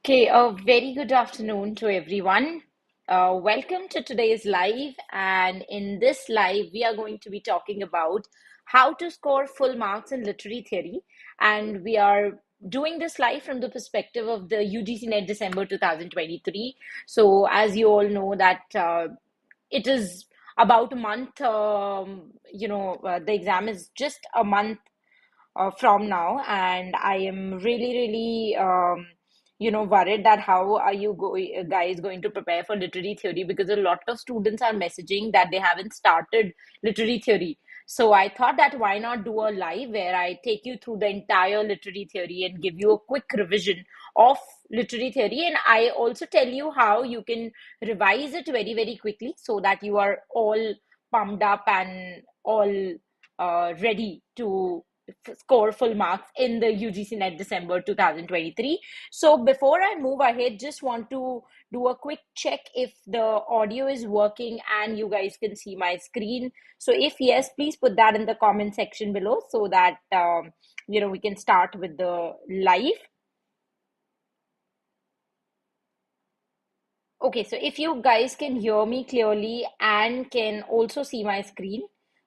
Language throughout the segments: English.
Okay, a very good afternoon to everyone. Welcome to today's live. And in this live, we are going to be talking about how to score full marks in literary theory. And we are doing this live from the perspective of the UGC NET December 2023. So, as you all know, that it is about a month, the exam is just a month from now, and I am really worried that how are you guys going to prepare for literary theory, because a lot of students are messaging that they haven't started literary theory. So I thought that why not do a live where I take you through the entire literary theory and give you a quick revision of literary theory, and I also tell you how you can revise it very quickly so that you are all pumped up and all ready to score full marks in the UGC NET December 2023. So before I move ahead, just want to do a quick check if the audio is working and you guys can see my screen. So if yes, please put that in the comment section below so that we can start with the live. Okay, so if you guys can hear me clearly and can also see my screen,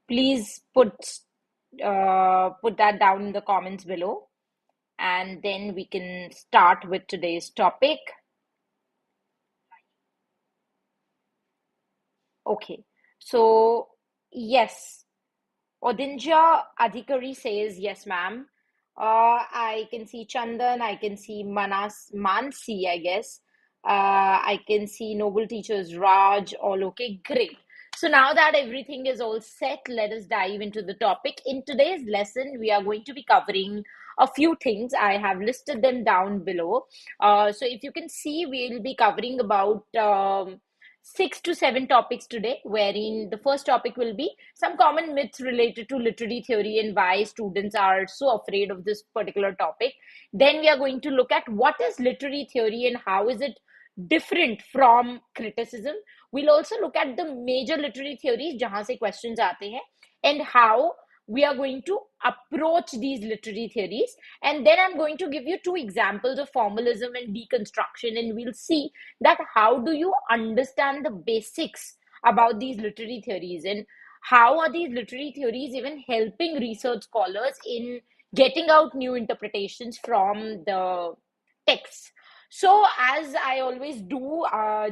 please put that down in the comments below, and then we can start with today's topic. Okay, so yes, Odinja Adhikari says yes, ma'am. I can see Chandan, I can see Mansi, I guess. I can see Noble Teachers Raj, all okay, great. So now that everything is all set, let us dive into the topic. In today's lesson, we are going to be covering a few things. I have listed them down below. So if you can see, we'll be covering about 6 to 7 topics today, wherein the first topic will be some common myths related to literary theory and why students are so afraid of this particular topic. Then we are going to look at what is literary theory and how is it different from criticism. We'll also look at the major literary theories jahan se questions aate hain, and how we are going to approach these literary theories. And then I'm going to give you two examples of formalism and deconstruction, and we'll see that how do you understand the basics about these literary theories, and how are these literary theories even helping research scholars in getting out new interpretations from the texts. So as I always do,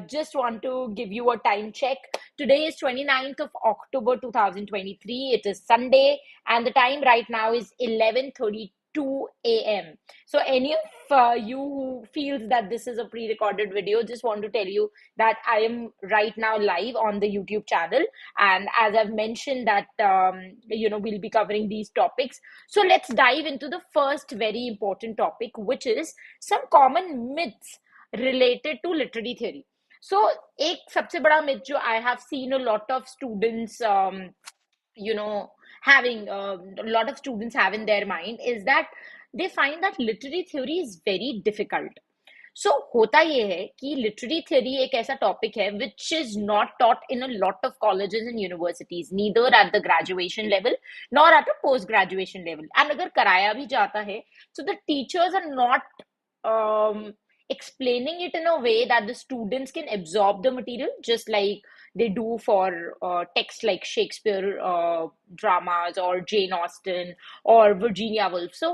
just want to give you a time check. Today is 29th of October 2023. It is Sunday, and the time right now is 11:32 a.m. So any of you who feels that this is a pre-recorded video, just want to tell you that I am right now live on the YouTube channel, and as I've mentioned that we'll be covering these topics. So let's dive into the first very important topic, which is some common myths related to literary theory. So एक सबसे बड़ा myth जो I have seen a lot of students you know having a lot of students have in their mind is that they find that literary theory is very difficult. सो होता ये है कि literary theory एक ऐसा topic है which is not taught in a lot of colleges and universities, neither at the graduation level nor at a post graduation level. And अगर कराया भी जाता है, so the teachers are not explaining it in a way that the students can absorb the material just like they do for texts like Shakespeare dramas or Jane Austen or Virginia Woolf. So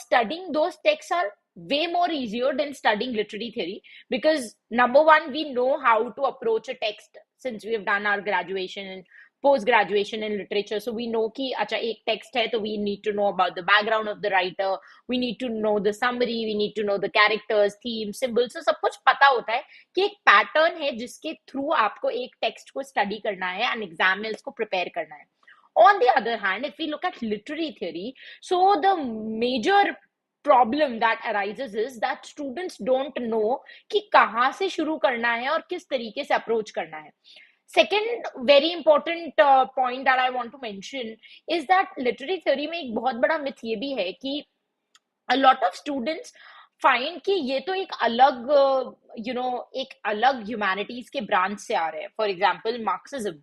studying those texts are way more easier than studying literary theory, because number one, we know how to approach a text since we have done our graduation and post graduation in literature. So we know कि अच्छा एक text है तो we need to know about the background of the writer, we need to know the summary, we need to know the characters, themes, symbols. So सब कुछ पता होता है कि एक पैटर्न है जिसके थ्रू आपको एक टेक्स्ट को स्टडी करना है एंड एग्जाम में इसको प्रिपेयर करना है. On the other hand, if we look at literary theory, so the major problem that arises is that students don't know कि कहाँ से शुरू करना है और किस तरीके से अप्रोच करना है. Second very important point that I want to mention is that literary theory में एक बहुत बड़ा myth ये भी है कि a lot of students find कि ये तो एक अलग एक अलग ह्यूमैनिटीज के ब्रांच से आ रहे हैं. फॉर एग्जाम्पल मार्क्सिज्म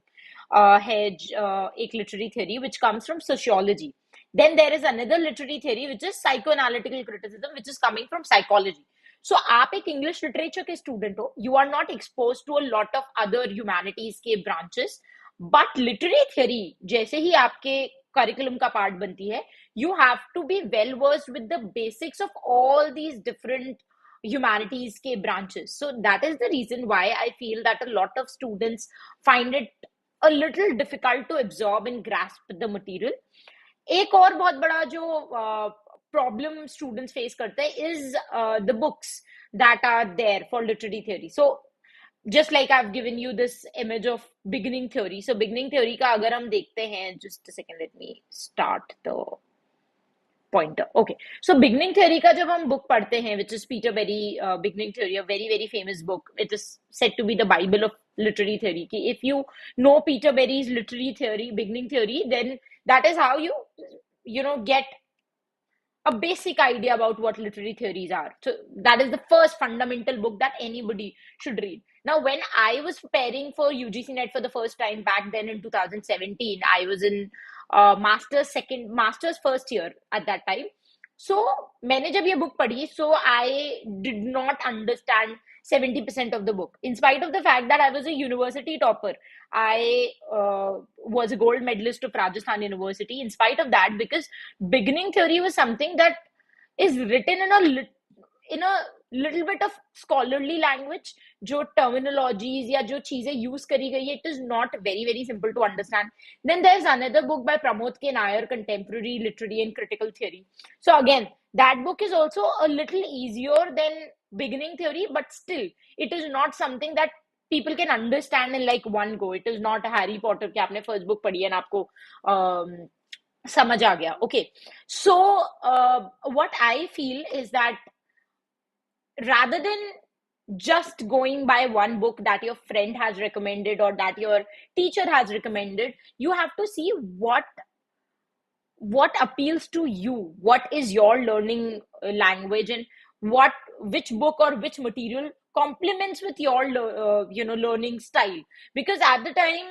है एक literary theory which comes from sociology. Then there is another literary theory which is psychoanalytical criticism, which is coming from psychology. So आप एक इंग्लिश लिटरेचर के स्टूडेंट हो, you are not expose to a lot of other humanities के branches, but literary theory जैसे ही आपके curriculum का part बनती है, you have to be well versed with the basics of all these different humanities ke branches. So that is the reason why I feel that a lot of students find it a little difficult to absorb and grasp the material. एक और बहुत बड़ा जो problem students face करते हैं is the books that are there for literary theory. So just like I've given you this image of beginning theory. So beginning theory का अगर हम देखते हैं, just a second, let me start the pointer. Okay, so beginning theory का जब हम book पढ़ते हैं, which is Peter Berry beginning theory, a very very famous book. It is said to be the Bible of literary theory. कि if you know Peter Berry's literary theory, beginning theory, then that is how you know get a basic idea about what literary theories are. So that is the first fundamental book that anybody should read. Now, when I was preparing for UGC Net for the first time back then in 2017, I was in master's first year at that time. So मैंने जब ये book पढ़ी, so I did not understand 70% of the book. In spite of the fact that I was a university topper, I was a gold medalist of Rajasthan University. In spite of that, because beginning theory was something that is written in a little bit of scholarly language. जो terminologies या जो चीजें use करी गई है, it is not very very simple to understand. Then there is another book by Pramod K. Nair, Contemporary Literary and Critical Theory. So again, that book is also a little easier than beginning theory, but still it is not something that people can understand in like one go. It is not Harry Potter कि आपने first book पढ़ी है और आपको समझ आ गया. Okay, so what I feel is that rather than just going by one book that your friend has recommended or that your teacher has recommended, you have to see what appeals to you, what is your learning language, and which book or which material complements with your learning style. Because at the time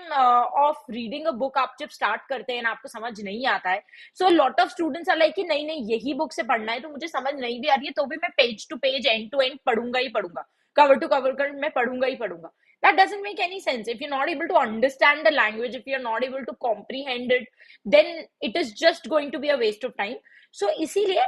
of reading a book, आप जब start करते हैं ना, आपको समझ नहीं आता है, so a lot of students are like कि नहीं नहीं यही book से पढ़ना है, तो मुझे समझ नहीं भी आ रही है तो भी मैं page to page end to end पढ़ूंगा ही पढ़ूंगा, cover to cover कर मैं पढ़ूंगा ही पढ़ूंगा. That doesn't make any sense. If you're not able to understand the language, if you're not able to comprehend it, then it is just going to be a waste of time. So इसीलिए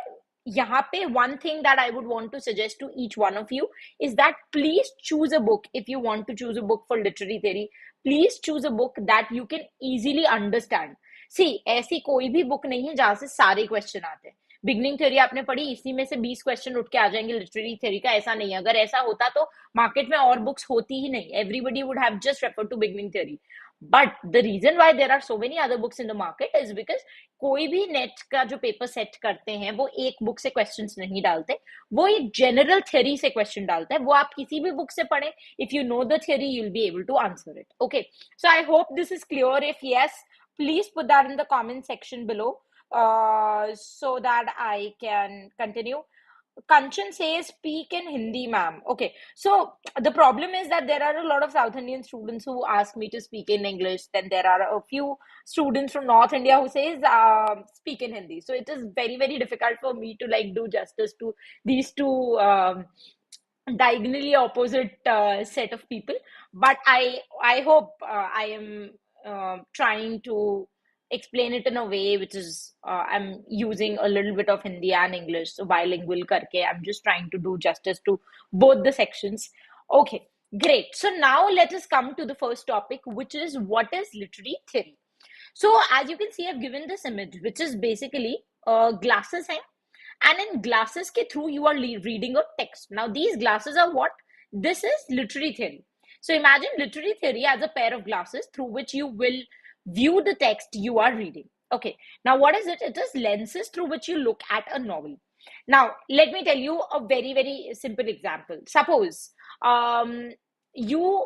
यहाँ पे one thing that I would want to suggest to each one of you is that please choose a book. If you want to choose a book for literary theory, please choose a book that you can easily understand. See, ऐसी कोई भी book नहीं है जहाँ से सारे question आते हैं. बिगनिंग थ्योरी आपने पढ़ी, इसी में से 20 क्वेश्चन उठ के आ जाएंगे लिटरेरी थ्योरी का, ऐसा नहीं है. अगर ऐसा होता तो मार्केट में और बुक्स होती ही नहीं. Everybody would have just refer to beginning theory. But the reason why there are so many other books in the market is because कोई भी नेट का जो पेपर सेट करते हैं वो एक बुक से क्वेश्चंस नहीं डालते, वो एक जनरल थ्योरी से क्वेश्चन डालते हैं. वो आप किसी भी बुक से पढ़ें, if you know the theory you will be able to answer it. Okay, so I hope this is clear. If yes, please put that in the comment section below so that I can continue. Kanchan says, speak in Hindi, ma'am. Okay, so the problem is that there are a lot of South Indian students who ask me to speak in English. Then there are a few students from North India who says, speak in Hindi. So it is very, very difficult for me to like do justice to these two diagonally opposite set of people. But I hope I am trying to explain it in a way which is I'm using a little bit of Hindi and English, so bilingual karke I'm just trying to do justice to both the sections. Okay, great. So now let us come to the first topic, which is what is literary theory. So as you can see, I've given this image, which is basically glasses hai, and in glasses ke through you are reading a text. Now these glasses are what? This is literary theory. So imagine literary theory as a pair of glasses through which you will view the text you are reading. Okay, now what is it? It is lenses through which you look at a novel. Now let me tell you a very very simple example. Suppose you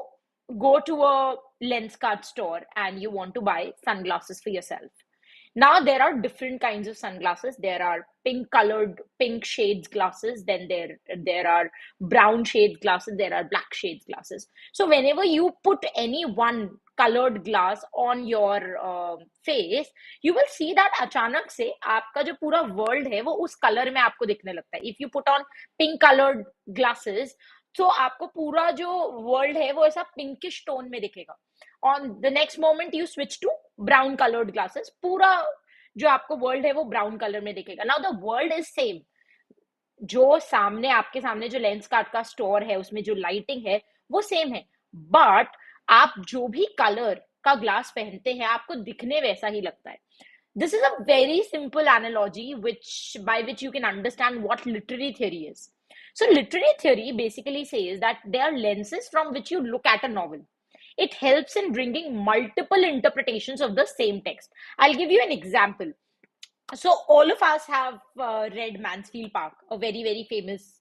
go to a lens card store and you want to buy sunglasses for yourself. Now there are different kinds of sunglasses. There are pink shades glasses, then there are brown shades glasses, there are black shades glasses. So whenever you put any one colored glass on your face, you will see that अचानक से आपका जो पूरा world है वो उस colour में आपको दिखने लगता है. If you put on pink colored glasses, तो आपको पूरा जो वर्ल्ड है वो ऐसा पिंकिश टोन में दिखेगा. On the next moment you switch to brown colored glasses, पूरा जो आपको वर्ल्ड है वो ब्राउन कलर में दिखेगा. Now the world is same. जो सामने आपके सामने जो लेंस कार्ड का स्टोर है उसमें जो लाइटिंग है वो सेम है, बट आप जो भी कलर का ग्लास पहनते हैं आपको दिखने वैसा ही लगता है. This is a very simple analogy by which you can understand what literary theory is. So literary theory basically says that there are lenses from which you look at a novel. It helps in bringing multiple interpretations of the same text. I'll give you an example. So all of us have read Mansfield Park, a very, very famous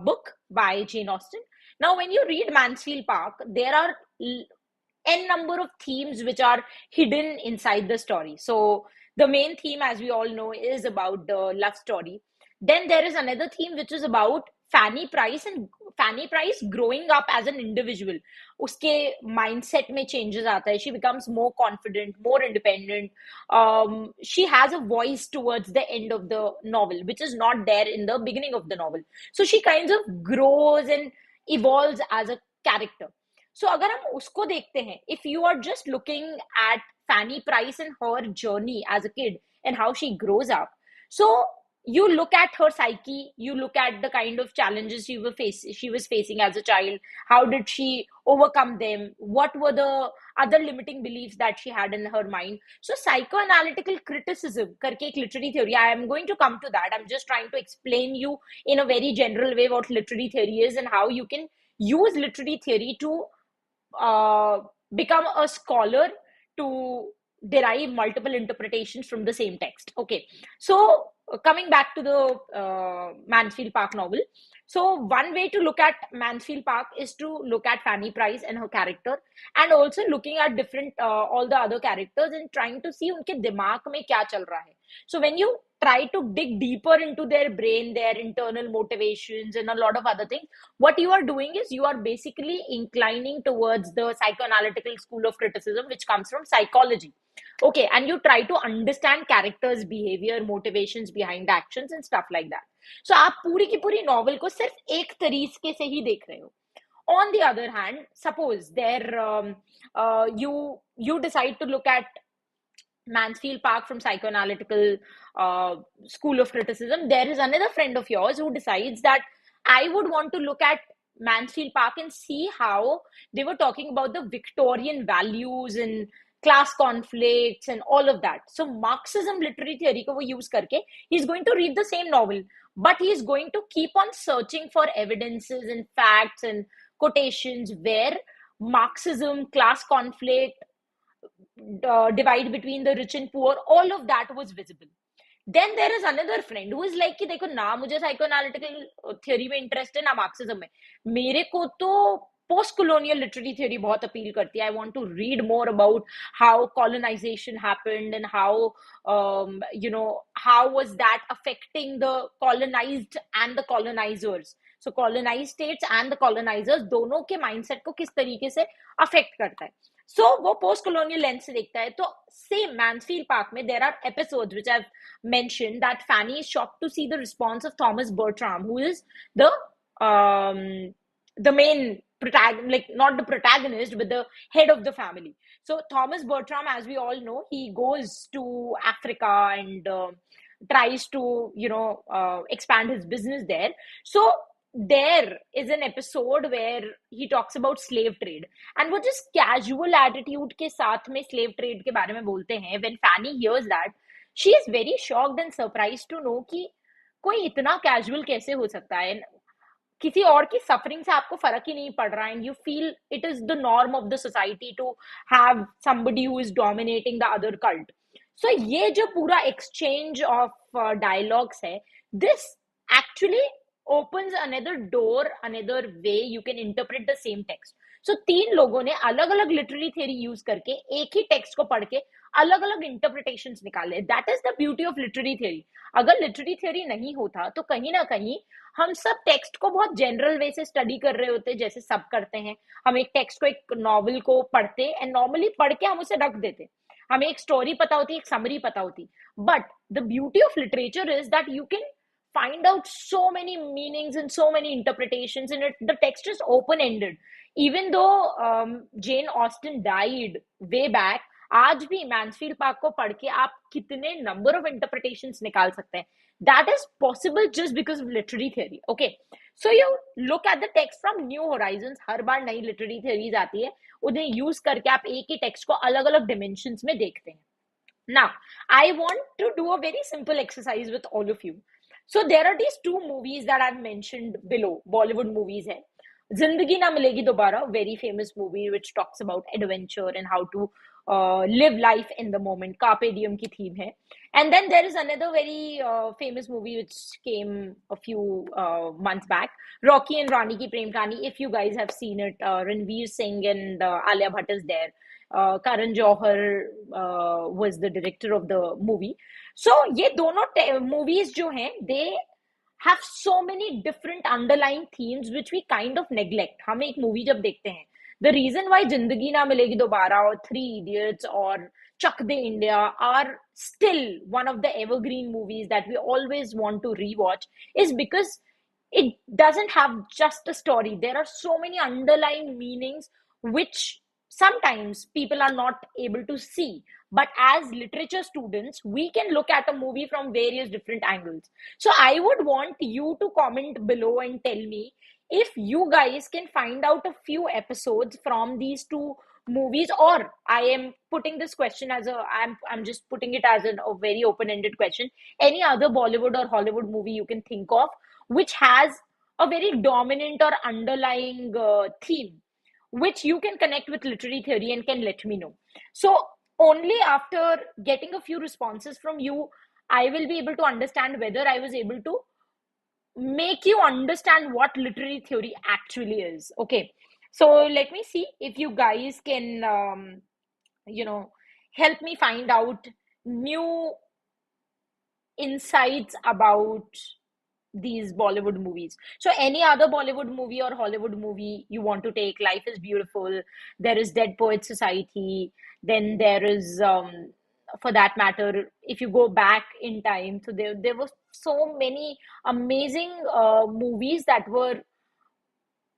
book by Jane Austen. Now, when you read Mansfield Park, there are n number of themes which are hidden inside the story. So the main theme, as we all know, is about the love story. Then there is another theme which is about Fanny Price and Fanny Price growing up as an individual. उसके mindset में changes आता है. She becomes more confident, more independent. She has a voice towards the end of the novel, which is not there in the beginning of the novel. So she kind of grows and evolves as a character. So अगर हम उसको देखते हैं, if you are just looking at Fanny Price and her journey as a kid and how she grows up, so you look at her psyche, you look at the kind of challenges she was facing as a child. How did she overcome them? What were the other limiting beliefs that she had in her mind? So psychoanalytical criticism करके एक literary theory. I am going to come to that. I'm just trying to explain you in a very general way what literary theory is and how you can use literary theory to become a scholar, to derive multiple interpretations from the same text. Okay, so coming back to the Mansfield Park novel. So one way to look at Mansfield Park is to look at Fanny Price and her character, and also looking at different all the other characters and trying to see उनके दिमाग में क्या चल रहा है. So when you try to dig deeper into their brain, their internal motivations and a lot of other things, what you are doing is you are basically inclining towards the psychoanalytical school of criticism, which comes from psychology. Okay, and you try to understand characters' behavior, motivations behind actions and stuff like that. So आप पूरी की पूरी novel को सिर्फ एक तरीके से ही देख रहे हो. On the other hand, suppose you decide to look at Mansfield Park from psychoanalytical school of criticism. There is another friend of yours who decides that I would want to look at Mansfield Park and see how they were talking about the Victorian values and class conflicts and all of that. So Marxism literary theory ko wo use karke, he's going to read the same novel, but he's going to keep on searching for evidences and facts and quotations where Marxism, class conflict, divide between the rich and poor, all of that was visible. Then there is another friend who is like कि देखो ना मुझे psychoanalytical theory में interest है ना Marxism में, मेरे को तो post colonial literary theory बहुत appeal करती है. I want to read more about how colonization happened and how how was that affecting the colonized and the colonizers. So colonized states and the colonizers दोनों के mindset को किस तरीके से affect करता है. So वो post colonial lens से देखता है. तो same Mansfield Park में there are episodes which I've mentioned that Fanny is shocked to see the response of Thomas Bertram, who is the main protagonist, like not the protagonist, but the head of the family. So Thomas Bertram, as we all know, he goes to Africa and tries to expand his business there. So there is an episode where he talks about slave trade, and वो जिस casual attitude के साथ में slave trade के बारे में बोलते हैं, when Fanny hears that, she is very shocked and surprised to know कि कोई इतना casual कैसे हो सकता है. किसी और की suffering से आपको फर्क ही नहीं पड़ रहा है, and you feel it is the norm of the society to have somebody who is dominating the other cult. So ये जो पूरा exchange of dialogues है, this actually opens another door, another way you can interpret the same text. So तीन लोगों ने अलग अलग literary theory use करके एक ही text को पढ़ के अलग अलग इंटरप्रिटेशंस निकाले. That is the beauty of literary theory. अगर लिटरेरी थ्योरी नहीं होता तो कहीं ना कहीं हम सब टेक्स्ट को बहुत जनरल वे से स्टडी कर रहे होते, जैसे सब करते हैं. हम एक टेक्स्ट को, एक नॉवल को पढ़ते एंड नॉर्मली पढ़ के हम उसे रख देते. हमें एक स्टोरी पता होती, एक समरी पता होती. But the beauty of literature is that you can find out so many meanings and so many interpretations in it. The text is open ended. Even though Jane Austen died way back, आज भी Mansfield park को पढ़ के आप कितने number of interpretations निकाल सकते हैं. That is possible just because of literary theory. Okay, so you look at the text from new horizons. हर बार नई लिटरेरी थियरीज आती है, उन्हें यूज करके आप एक ही टेक्स्ट को अलग अलग डिमेंशंस में देखते हैं. Now, I want to do a very simple exercise with all of you. So there are these two movies that I've mentioned below. Bollywood movies hai. Zindagi Na Milegi Dobara, very famous movie which talks about adventure and how to live life in the moment. Carpe Diem ki theme hai. And then there is another very famous movie which came a few months back, Rocky and Rani Ki Prem Kahani. If you guys have seen it, Ranveer Singh and Alia Bhatt is there. Karan Johar was the director of the movie. So ये दोनों movies जो हैं, they have so many different underlying themes which we kind of neglect. हम एक movie जब देखते हैं, the reason why जिंदगी ना मिलेगी दोबारा और Three Idiots और Chak De India are still one of the evergreen movies that we always want to rewatch is because it doesn't have just a story. There are so many underlying meanings which sometimes people are not able to see. But as literature students, we can look at a movie from various different angles. So I would want you to comment below and tell me if you guys can find out a few episodes from these two movies, or I am putting this question as I'm just putting it as a very open-ended question. Any other Bollywood or Hollywood movie you can think of which has a very dominant or underlying theme which you can connect with literary theory and can let me know. So only after getting a few responses from you, I will be able to understand whether I was able to make you understand what literary theory actually is. Okay, so let me see if you guys can, help me find out new insights about these Bollywood movies. So any other Bollywood movie or Hollywood movie you want to take? Life is Beautiful, there is Dead Poet Society, then there is, for that matter, if you go back in time, so there were so many amazing movies that were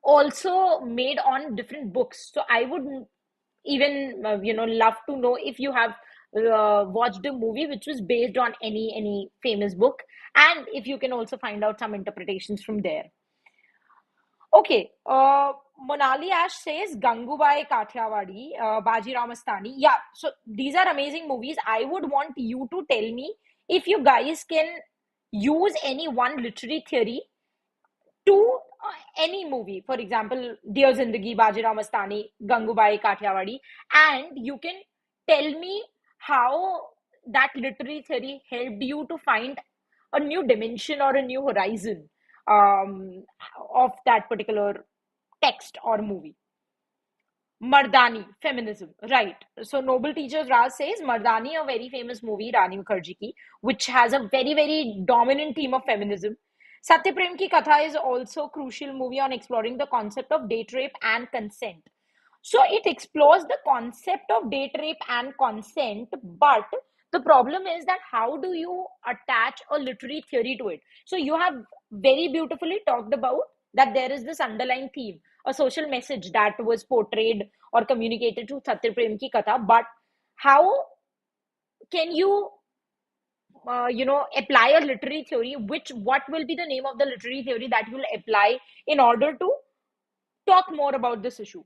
also made on different books. So I would even love to know if you have watched a movie which was based on any famous book, and if you can also find out some interpretations from there. Okay, Monali Ash says Gangubai Kathiawadi, Bajirao Mastani. Yeah, so these are amazing movies. I would want you to tell me if you guys can use any one literary theory to any movie. For example, Dear Zindagi, Bajirao Mastani, Gangubai Kathiawadi, and you can tell me how that literary theory helped you to find a new dimension or a new horizon of that particular text or movie. Mardani, feminism, right. So Noble Teachers Raj says Mardani, a very famous movie, Rani Mukherjee ki, which has a very, very dominant theme of feminism. Satya Prem Ki Katha is also a crucial movie on exploring the concept of date rape and consent. So it explores the concept of date rape and consent, but the problem is that how do you attach a literary theory to it? So you have very beautifully talked about that there is this underlying theme, a social message that was portrayed or communicated to Satya Prem Ki Katha, but how can you apply a literary theory, what will be the name of the literary theory that you will apply in order to talk more about this issue?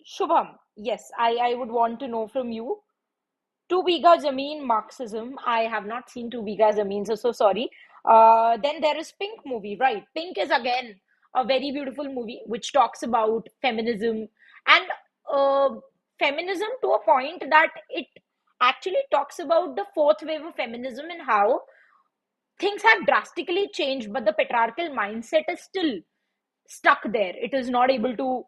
Shubham, yes, I would want to know from you. Two Biga Zameen Marxism. I have not seen Two Biga Zameen, so sorry. Then there is Pink movie, right? Pink is again a very beautiful movie which talks about feminism and feminism to a point that it actually talks about the fourth wave of feminism and how things have drastically changed, but the patriarchal mindset is still stuck there. It is not able to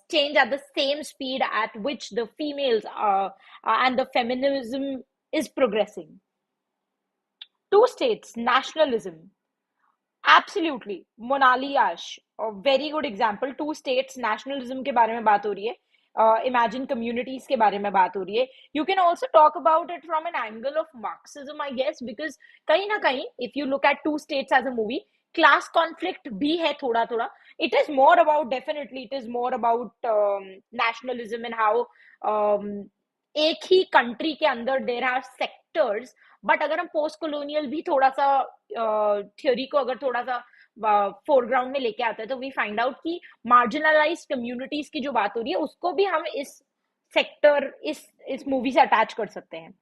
change at the same speed at which the females and the feminism is progressing. Two states, nationalism. Absolutely. Monali Ash, a very good example. Two states, nationalism के बारे में बात हो रही है. Imagine communities के बारे में बात हो रही है. You can also talk about it from an angle of Marxism, I guess, because कहीं ना कहीं, if you look at two states as a movie, class conflict भी है थोड़ा थोड़ा. It is more about, definitely, it is more about nationalism and how एक ही country के अंदर देर आर सेक्टर्स. बट अगर हम पोस्ट कॉलोनियल भी थोड़ा सा थ्योरी को अगर थोड़ा सा फोरग्राउंड में लेके आते हैं तो वी फाइंड आउट कि मार्जिनलाइज कम्युनिटीज की जो बात हो रही है उसको भी हम इस सेक्टर इस मूवी से अटैच कर सकते हैं.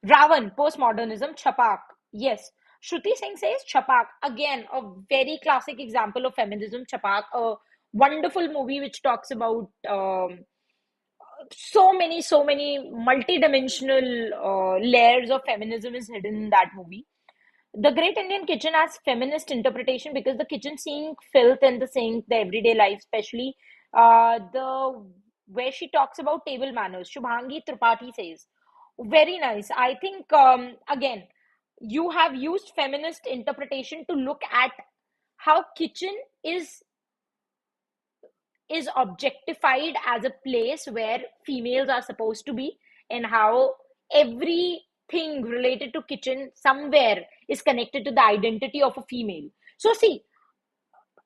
Ravan, post modernism. Chhapaak, yes. Shruti Singh says Chapak, again a very classic example of feminism. Chapak, a wonderful movie which talks about so many multi-dimensional layers of feminism is hidden in that movie. The Great Indian Kitchen as feminist interpretation, because the kitchen seeing filth in the sink, the everyday life, especially the where she talks about table manners. Shubhangi Tripathi says, very nice. I think again, you have used feminist interpretation to look at how kitchen is objectified as a place where females are supposed to be, and how everything related to kitchen somewhere is connected to the identity of a female. So see,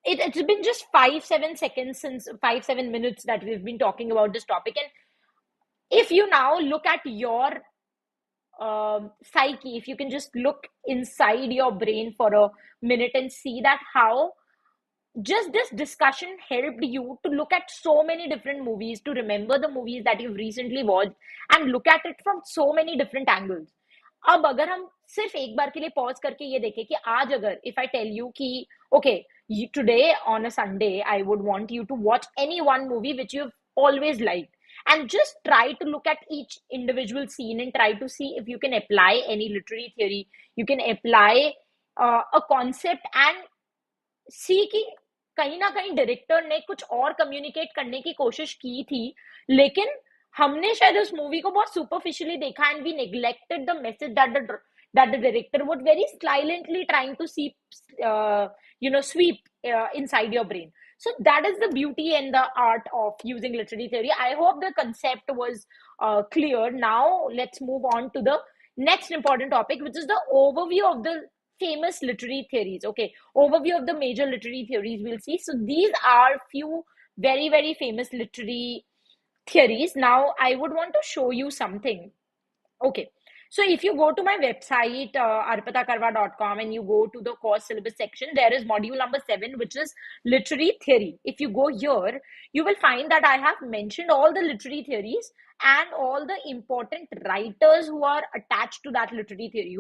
it's been just 5-7 seconds, since 5-7 minutes that we've been talking about this topic, and if you now look at your psyche, if you can just look inside your brain for a minute and see that how just this discussion helped you to look at so many different movies, to remember the movies that you've recently watched and look at it from so many different angles. अब अगर हम सिर्फ एक बार के लिए pause करके ये देखें कि आज अगर इफ आई टेल यू कि okay today on a Sunday I would want you to watch any one movie which you always like, and just try to look at each individual scene and try to see if you can apply any literary theory, you can apply a concept and सी कि कहीं ना कहीं director ने कुछ और communicate करने की कोशिश की थी, लेकिन हमने शायद उस मूवी को बहुत सुपरफिशियली देखा and we neglected the message that the director would very silently trying to see sweep inside your brain. So that is the beauty and the art of using literary theory. I hope the concept was clear. Now let's move on to the next important topic, which is the overview of the famous literary theories. Okay, overview of the major literary theories we'll see. So these are few very famous literary theories. Now I would want to show you something. Okay, so if you go to my website arpitakarwa.com and you go to the course syllabus section, there is module number 7, which is literary theory. If you go here, you will find that I have mentioned all the literary theories and all the important writers who are attached to that literary theory,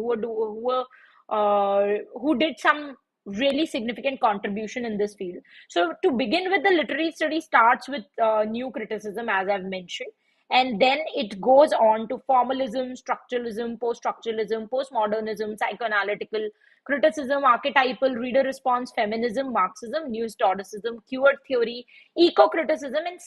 who did some really significant contribution in this field. So to begin with, the literary study starts with new criticism, as I've mentioned, and then it goes on to formalism, structuralism, post-structuralism, postmodernism, psychoanalytical criticism, archetypal, reader response, feminism, Marxism, new historicism, queer theory, eco-criticism, and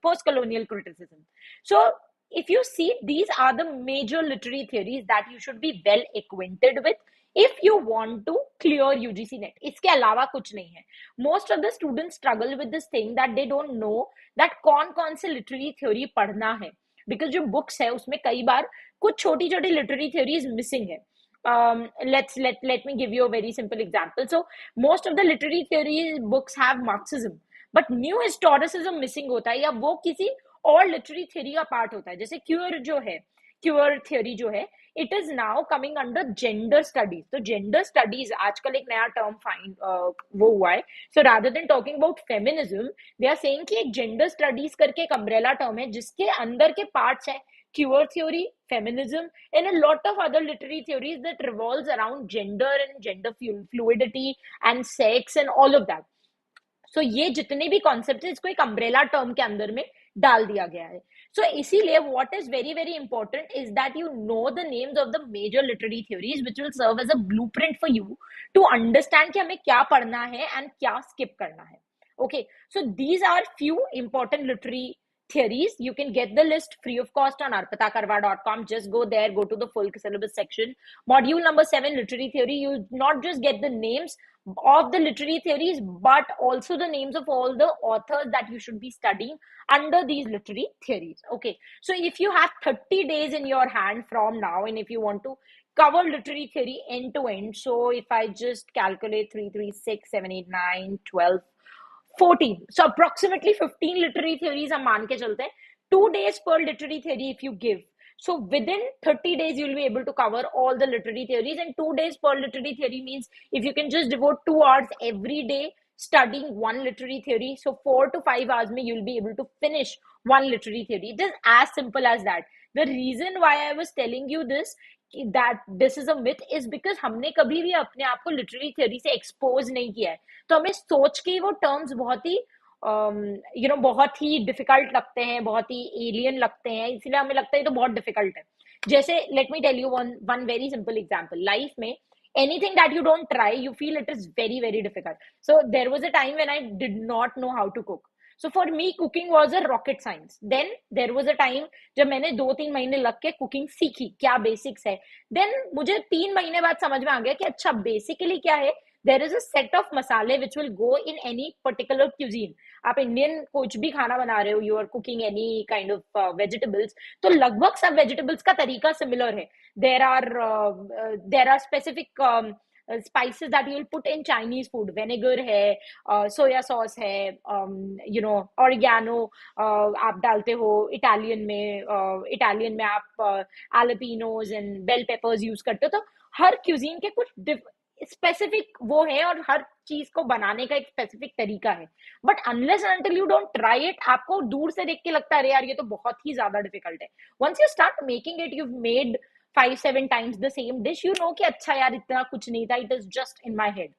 post-colonial criticism. So if you see, these are the major literary theories that you should be well acquainted with if you want to clear UGC net. इसके अलावा कुछ नहीं है. Most of the students struggle with this thing that they don't know that कौन से literary theory पढ़ना है, because जो books है उसमें कई बार कुछ छोटी literary theories missing है. Let me give you a very simple example. So most of the literary theory books have Marxism, but new historicism missing होता है, या वो किसी और लिटरेरी थ्योरी का पार्ट होता है. जैसे क्यूअर थ्योरी जो है, it is now coming under gender studies. तो जेंडर स्टडीज आजकल एक नया टर्म फाइंड वो हुआ है. So rather than talking about feminism, they are saying कि एक जेंडर स्टडीज करके एक अम्ब्रेला टर्म है जिसके अंदर के पार्ट्स है queer theory, feminism, and a lot of other literary theories that revolves around gender and gender fluidity and sex and all of that. So ये जितने भी कॉन्सेप्ट है इसको एक अम्ब्रेला टर्म के अंदर में डाल दिया गया है. सो इसीलिए what is very important is that you know the names of the major literary theories which will serve as a blueprint for you to understand कि हमें क्या पढ़ना है एंड क्या स्किप करना है. Okay, so these are few important literary theories. You can get the list free of cost on arpitakarwa.com. Just go there, go to the full syllabus section. Module number 7, literary theory. You not just get the names of the literary theories, but also the names of all the authors that you should be studying under these literary theories. Okay, so if you have 30 days in your hand from now, and if you want to cover literary theory end to end, so if I just calculate 3, 3, 6, 7, 8, 9, 12, 14, so approximately 15 literary theories हम मान के चलते हैं. 2 days per literary theory if you give, so within 30 days you'll be able to cover all the literary theories. And 2 days per literary theory means if you can just devote 2 hours every day studying one literary theory, so 4 to 5 hours में you'll be able to finish one literary theory. It is as simple as that. The reason why I was telling you this, that this is a myth, is because हमने कभी भी अपने आप को literary theory से expose नहीं किया है, तो हमें सोच के वो टर्म्स बहुत ही बहुत ही डिफिकल्ट लगते हैं, बहुत ही एलियन लगते हैं, इसलिए हमें लगता है तो बहुत डिफिकल्ट है. जैसे let me tell you one very simple example. Life में anything that you don't try, you feel it is very very difficult. So there was a time when I did not know how to cook. So for me cooking was a rocket science. Then there was a time जब मैंने 2-3 महीने लग के cooking सीखी, क्या basics है. Then मुझे 3 महीने बाद समझ में आ गया कि अच्छा बेसिकली क्या है. There is a set of masale which will go in any particular cuisine. आप इंडियन कुछ भी खाना बना रहे हो, you are cooking any kind of vegetables, तो लगभग सब vegetables का तरीका सिमिलर है. There are specific spices that you will put in Chinese food. Vinegar है, soya sauce है, oregano आप डालते हो. इटालियन में आप jalapenos and bell peppers use करते हो. तो हर क्यूजीन के कुछ स्पेसिफिक वो है और हर चीज को बनाने का एक स्पेसिफिक तरीका है. But unless until you don't try it, आपको दूर से देख के लगता है यार ये तो बहुत ही ज्यादा डिफिकल्ट है. Once you start making it, you made 5-7 times the same dish, you know कि अच्छा यार इतना कुछ नहीं था, it is just in my head.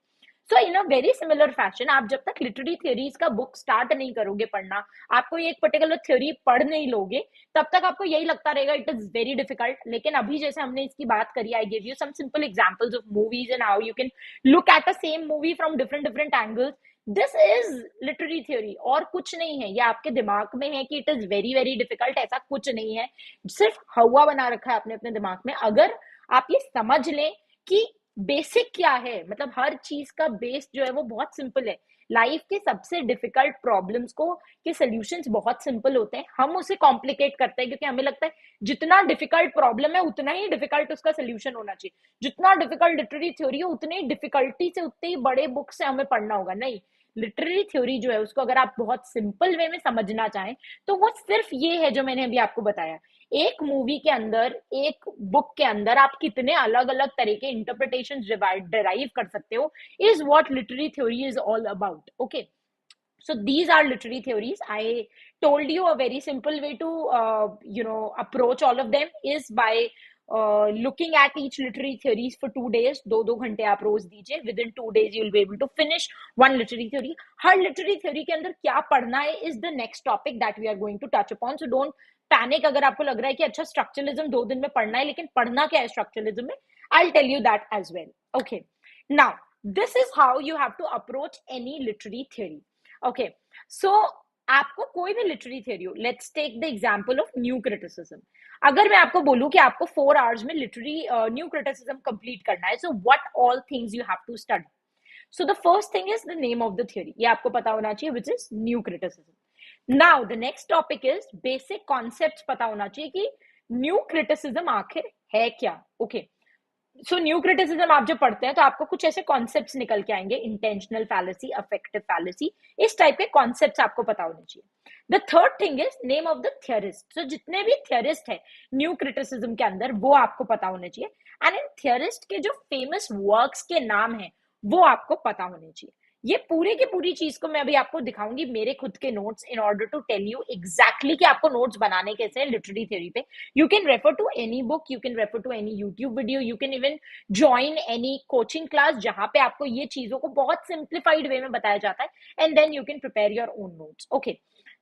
So in a very similar fashion, आप जब तक लिटरेरी थ्योरीज का बुक स्टार्ट नहीं करोगे पढ़ना, आपको एक पर्टिकुलर थ्योरी पढ़ नहीं लोगे, तब तक आपको यही लगता रहेगा इट इज वेरी डिफिकल्ट. लेकिन अभी जैसे हमने इसकी बात करी, I give you some simple examples of movies and how you can look at the same movie from different angles. This is literary theory और कुछ नहीं है. ये आपके दिमाग में है कि it is very very difficult, ऐसा कुछ नहीं है. सिर्फ हवा बना रखा है अपने दिमाग में. अगर आप ये समझ लें कि बेसिक क्या है, मतलब हर चीज का बेस जो है वो बहुत सिंपल है. लाइफ के सबसे डिफिकल्ट प्रॉब्लम्स को के सॉल्यूशंस बहुत सिंपल होते हैं, हम उसे कॉम्प्लिकेट करते हैं क्योंकि हमें लगता है जितना डिफिकल्ट प्रॉब्लम है उतना ही डिफिकल्ट उसका सॉल्यूशन होना चाहिए. जितना डिफिकल्ट लिटरेरी थ्योरी है उतनी डिफिकल्टी से उतने ही बड़े बुक से हमें पढ़ना होगा. नहीं, लिटरेरी थ्योरी जो है उसको अगर आप बहुत सिंपल वे में समझना चाहें तो वो सिर्फ ये है जो मैंने अभी आपको बताया. एक मूवी के अंदर, एक बुक के अंदर आप कितने अलग अलग तरह के इंटरप्रिटेशन डिराइव कर सकते हो, is what literary theory is all about. Okay, so these are literary theories. I told you a very simple way to approach all of them is by looking at each literary theories for 2 days. 2 घंटे आप रोज दीजिए. within 2 days you will be able to finish one literary theory. Her literary theory के अंदर क्या पढ़ना है is the next topic that we are going to touch upon. So don't panic अगर आपको लग रहा है कि अच्छा स्ट्रक्चरलिज्म 2 दिन में पढ़ना है, लेकिन पढ़ना क्या है स्ट्रक्चरलिज्म में, I'll tell you that as well. Okay, now this is how you have to approach any literary theory. Okay, so आपको कोई भी लिटरेरी थ्योरी हो, let's take the example of new criticism. अगर मैं आपको बोलूं कि आपको 4 hours में लिटरेरी न्यू क्रिटिसिज्म कंप्लीट करना है, so what all things you have to study. So the first thing is the name of the theory. ये आपको पता होना चाहिए, which is new criticism. Now the next topic is basic concepts पता होना चाहिए कि न्यू क्रिटिसिज्म आखिर है क्या. ओके, सो न्यू क्रिटिसिज्म आप जब पढ़ते हैं तो आपको कुछ ऐसे कॉन्सेप्ट्स निकल के आएंगे, इंटेंशनल फैलेसी, अफेक्टिव फैलेसी, इस टाइप के कॉन्सेप्ट्स आपको पता होने चाहिए. The third thing is name of the theorist. So जितने भी थियरिस्ट है न्यू क्रिटिसिज्म के अंदर वो आपको पता होने चाहिए. एंड इन थियरिस्ट के जो फेमस वर्क्स के नाम है वो आपको पता होने चाहिए. ये पूरे की पूरी चीज को मैं अभी आपको दिखाऊंगी मेरे खुद के notes in order to tell you exactly कि आपको नोट्स बनाने कैसे हैं लिटरेरी थ्योरी पे. You can refer to any book, you can refer to any YouTube video, you can even join any coaching class जहां पे आपको ये चीजों को बहुत सिंप्लीफाइड वे में बताया जाता है, and then you can prepare your own notes. Okay,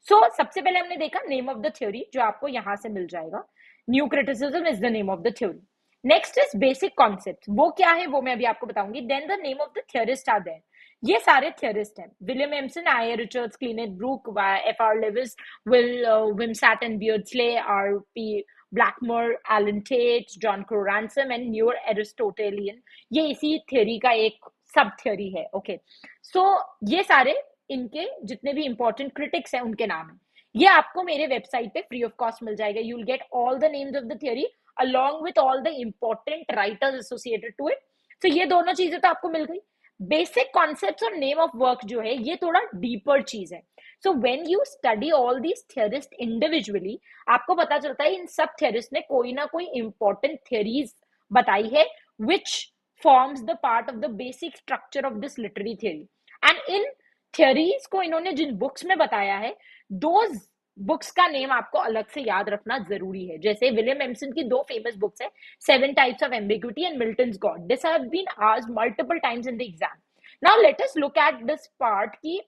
so सबसे पहले हमने देखा नेम ऑफ द थ्योरी, जो आपको यहां से मिल जाएगा. New criticism is the name of the theory. Next is basic concept. वो क्या है वो मैं अभी आपको बताऊंगी. Then the name of the theorist are there. ये सारे थियरिस्ट हैं, William Empson, I Richards, Cleanth Brook, F R Leavis, Wimsatt Beardsley, R P Blackmur, Allen Tate, John Crowe Ransom and neo Aristotelian, ये इसी theory का एक सब theory है। Okay, सो ये सारे इनके जितने भी इंपॉर्टेंट क्रिटिक्स हैं उनके नाम है। ये आपको मेरे वेबसाइट पे फ्री ऑफ कॉस्ट मिल जाएगा। You will get all the names of the theory along with all the important writers associated to it. तो ये दोनों चीजें तो आपको मिल गई। बेसिक कॉन्सेप्ट्स और नेम ऑफ वर्क जो है ये थोड़ा डीपर चीज है। So when you study all these theorist individually, आपको पता चलता है इन सब थियरिस्ट ने कोई ना कोई इंपॉर्टेंट थियरीज बताई है which forms the part of the basic structure of this literary theory. And in theories को इन्होंने जिन बुक्स में बताया है, दोज बुक्स का नेम आपको अलग से याद रखना जरूरी है। जैसे विलियम एमसन की दो फेमस बुक्स है, 7 types of ambiguity and Milton's God. This have been asked multiple times in the exam. Now let us look at this part कि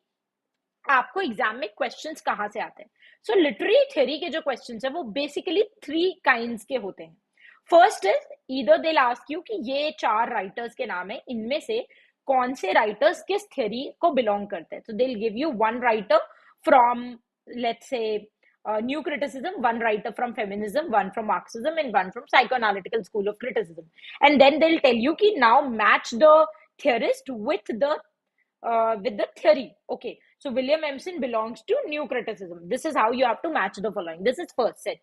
आपको एग्जाम में क्वेश्चंस कहां से आते हैं। सो लिटरेरी थ्योरी के जो क्वेश्चंस है वो बेसिकली 3 काइंड्स के होते हैं। First is either they ask you कि ये 4 राइटर्स के नाम है, इनमें से कौन से राइटर्स किस थ्योरी को बिलोंग करते हैं। तो they will give you 1 writer from let's say new criticism, 1 writer from feminism, 1 from Marxism, and 1 from psychoanalytical school of criticism. And then they'll tell you ki now match the theorist with the theory. Okay, so William Emerson belongs to new criticism. This is how you have to match the following. This is first set.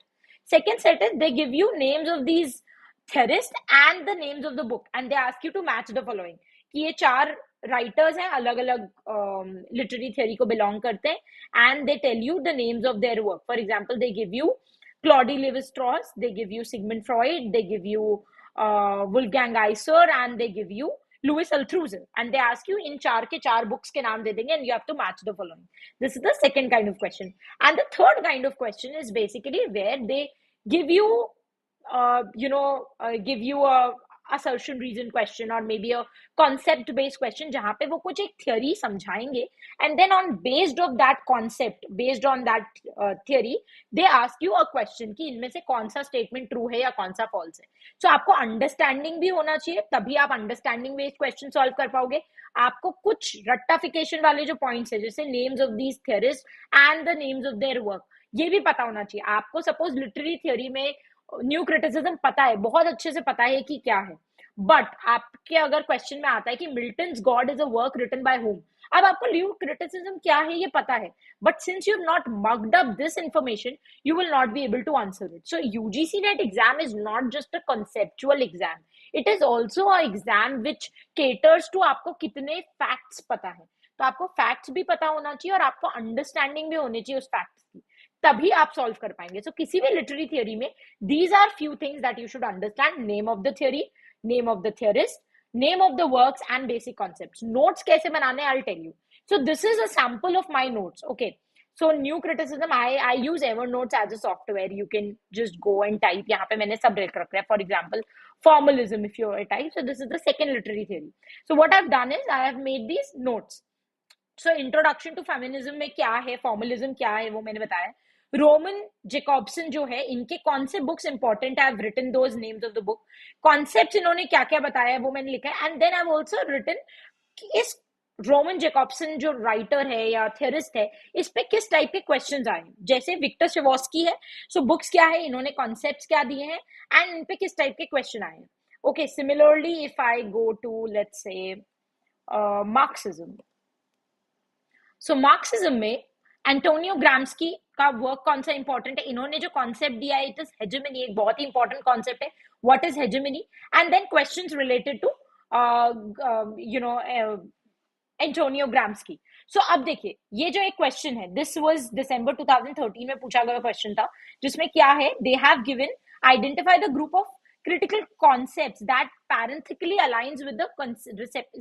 Second set is they give you names of these theorists and the names of the book, and they ask you to match the following. कि ये 4 writers हैं, अलग अलग literary theory को belong करते हैं, and they tell you the names of their work. For example they give you Claude Levi Strauss, they give you Sigmund Freud, they give you Wolfgang Iser, and they give you Louis Althusser, and they ask you in 4 के 4 books के नाम दे देंगे, and you have to match the following. This is the second kind of question. And the third kind of question is basically where they give you give you a assertion reason question or maybe a concept based question, जहां पे वो कुछ एक theory समझाएंगे, and then on based of that concept, based on that theory, they ask you a question कि इनमें से कौन सा statement true है या कौन सा false है। So आपको understanding भी होना चाहिए, तभी आप understanding based question solve कर पाओगे। आपको कुछ रट्टाफिकेशन वाले जो points है, जैसे names of these theorists and the names of their work, ये भी पता होना चाहिए आपको। सपोज लिटरेरी थ्योरी में न्यू क्रिटिसिज्म पता है, बहुत अच्छे से पता है कि क्या है, बट आपके अगर क्वेश्चन में आता है कि Milton's God is a work written by home, अब आपको न्यू क्रिटिसिज्म क्या है ये पता है, but since you have not mugged up this information, you will not be able to answer it. So UGC NET exam is not just a conceptual exam, it is also a exam which caters to आपको कितने facts पता है। तो आपको facts भी पता होना चाहिए और आपको अंडरस्टैंडिंग भी होनी चाहिए उस facts की, तभी आप सॉल्व कर पाएंगे। सो किसी भी लिटरेरी थ्योरी में these are few things that you should understand: name of the theory, name of the theorist, name of the works and basic concepts. Notes कैसे बनाने I will tell you. So this is a sample of my notes. Okay, so new criticism I use Evernotes as a software. You can just go and type, यहाँ पे मैंने सब रख रखा है। For example formalism, if you type, so this is the second literary theory. So what I've done is I have made these notes. So introduction to feminism में क्या है, formalism क्या है, वो मैंने बताया। रोमन जेकॉब्सन जो है, इनके कौन से बुक्स इंपॉर्टेंट है, I have written those names of the book. Concepts इन्होंने क्या क्या बताया है वो मैंने लिखा है, and then I have also written इस रोमन जेकॉब्सन जो राइटर है या थियरिस्ट है, इस पे किस टाइप के क्वेश्चंस आए। जैसे विक्टर शेवोस्की है, सो बुक्स क्या है, इन्होंने कॉन्सेप्ट्स क्या दिए हैं, एंड इन पे किस टाइप के क्वेश्चन आए हैं। Okay, similarly if I go to let's say Marxism, so Marxism में एंटोनियो ग्राम्स्की का वर्क कौन सा इंपॉर्टेंट है, इन्होंने जो कॉन्सेप्ट दिया है, इट इज हेजेमनी, एक बहुत ही इंपॉर्टेंट कॉन्सेप्ट है। What is hegemony, and then questions related to Antonio Gramsci. So अब देखिए, ये जो एक क्वेश्चन है, दिस वाज दिसंबर 2013 में पूछा गया क्वेश्चन था, जिसमें क्या है, they have given identify the group of critical concepts that parenthetically aligns with the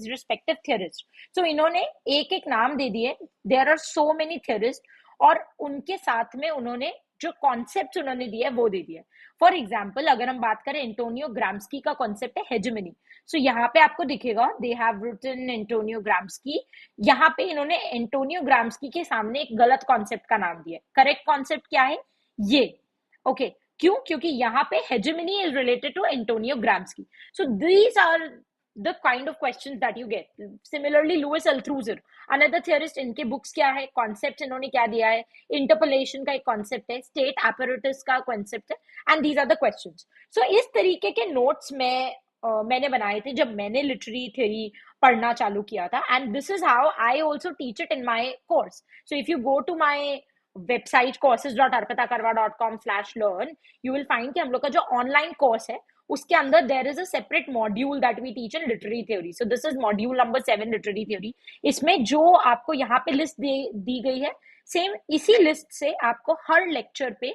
respective theorist. So इन्होंने एक एक नाम दे दिए, there are so many theorists, और उनके साथ में उन्होंने जो कॉन्सेप्ट उन्होंने दिया वो दे दिया। फॉर एग्जाम्पल अगर हम बात करें, एंटोनियो ग्राम्स्की का कॉन्सेप्ट है हेजेमनी। सो यहाँ पे आपको दिखेगा they have written Antonio Gramsci, यहाँ पे इन्होंने एंटोनियो ग्राम्स्की के सामने एक गलत कॉन्सेप्ट का नाम दिया। करेक्ट कॉन्सेप्ट क्या है ये? ओके, क्यों? क्योंकि यहाँ पे hegemony is related to Antonio Gramsci. So these are the kind of questions that you get. Similarly, Louis Althusser, another theorist, इनके books क्या है, concepts इन्होंने क्या दिया है, interpolation का एक concept है, state apparatus का concept है, and these are the questions. So इस तरीके के notes मैंने बनाए थे जब मैंने literary theory पढ़ना चालू किया था, and this is how I also teach it in my course. So if you go to my website courses.arpitakarwa.com/learn, you will find कि हम लोग का जो online course है उसके अंदर there is a separate module that we teach in literary theory. So this is module number 7, literary theory. इसमें जो आपको यहाँ पे लिस्ट दी गई है, सेम इसी लिस्ट से आपको हर लेक्चर पे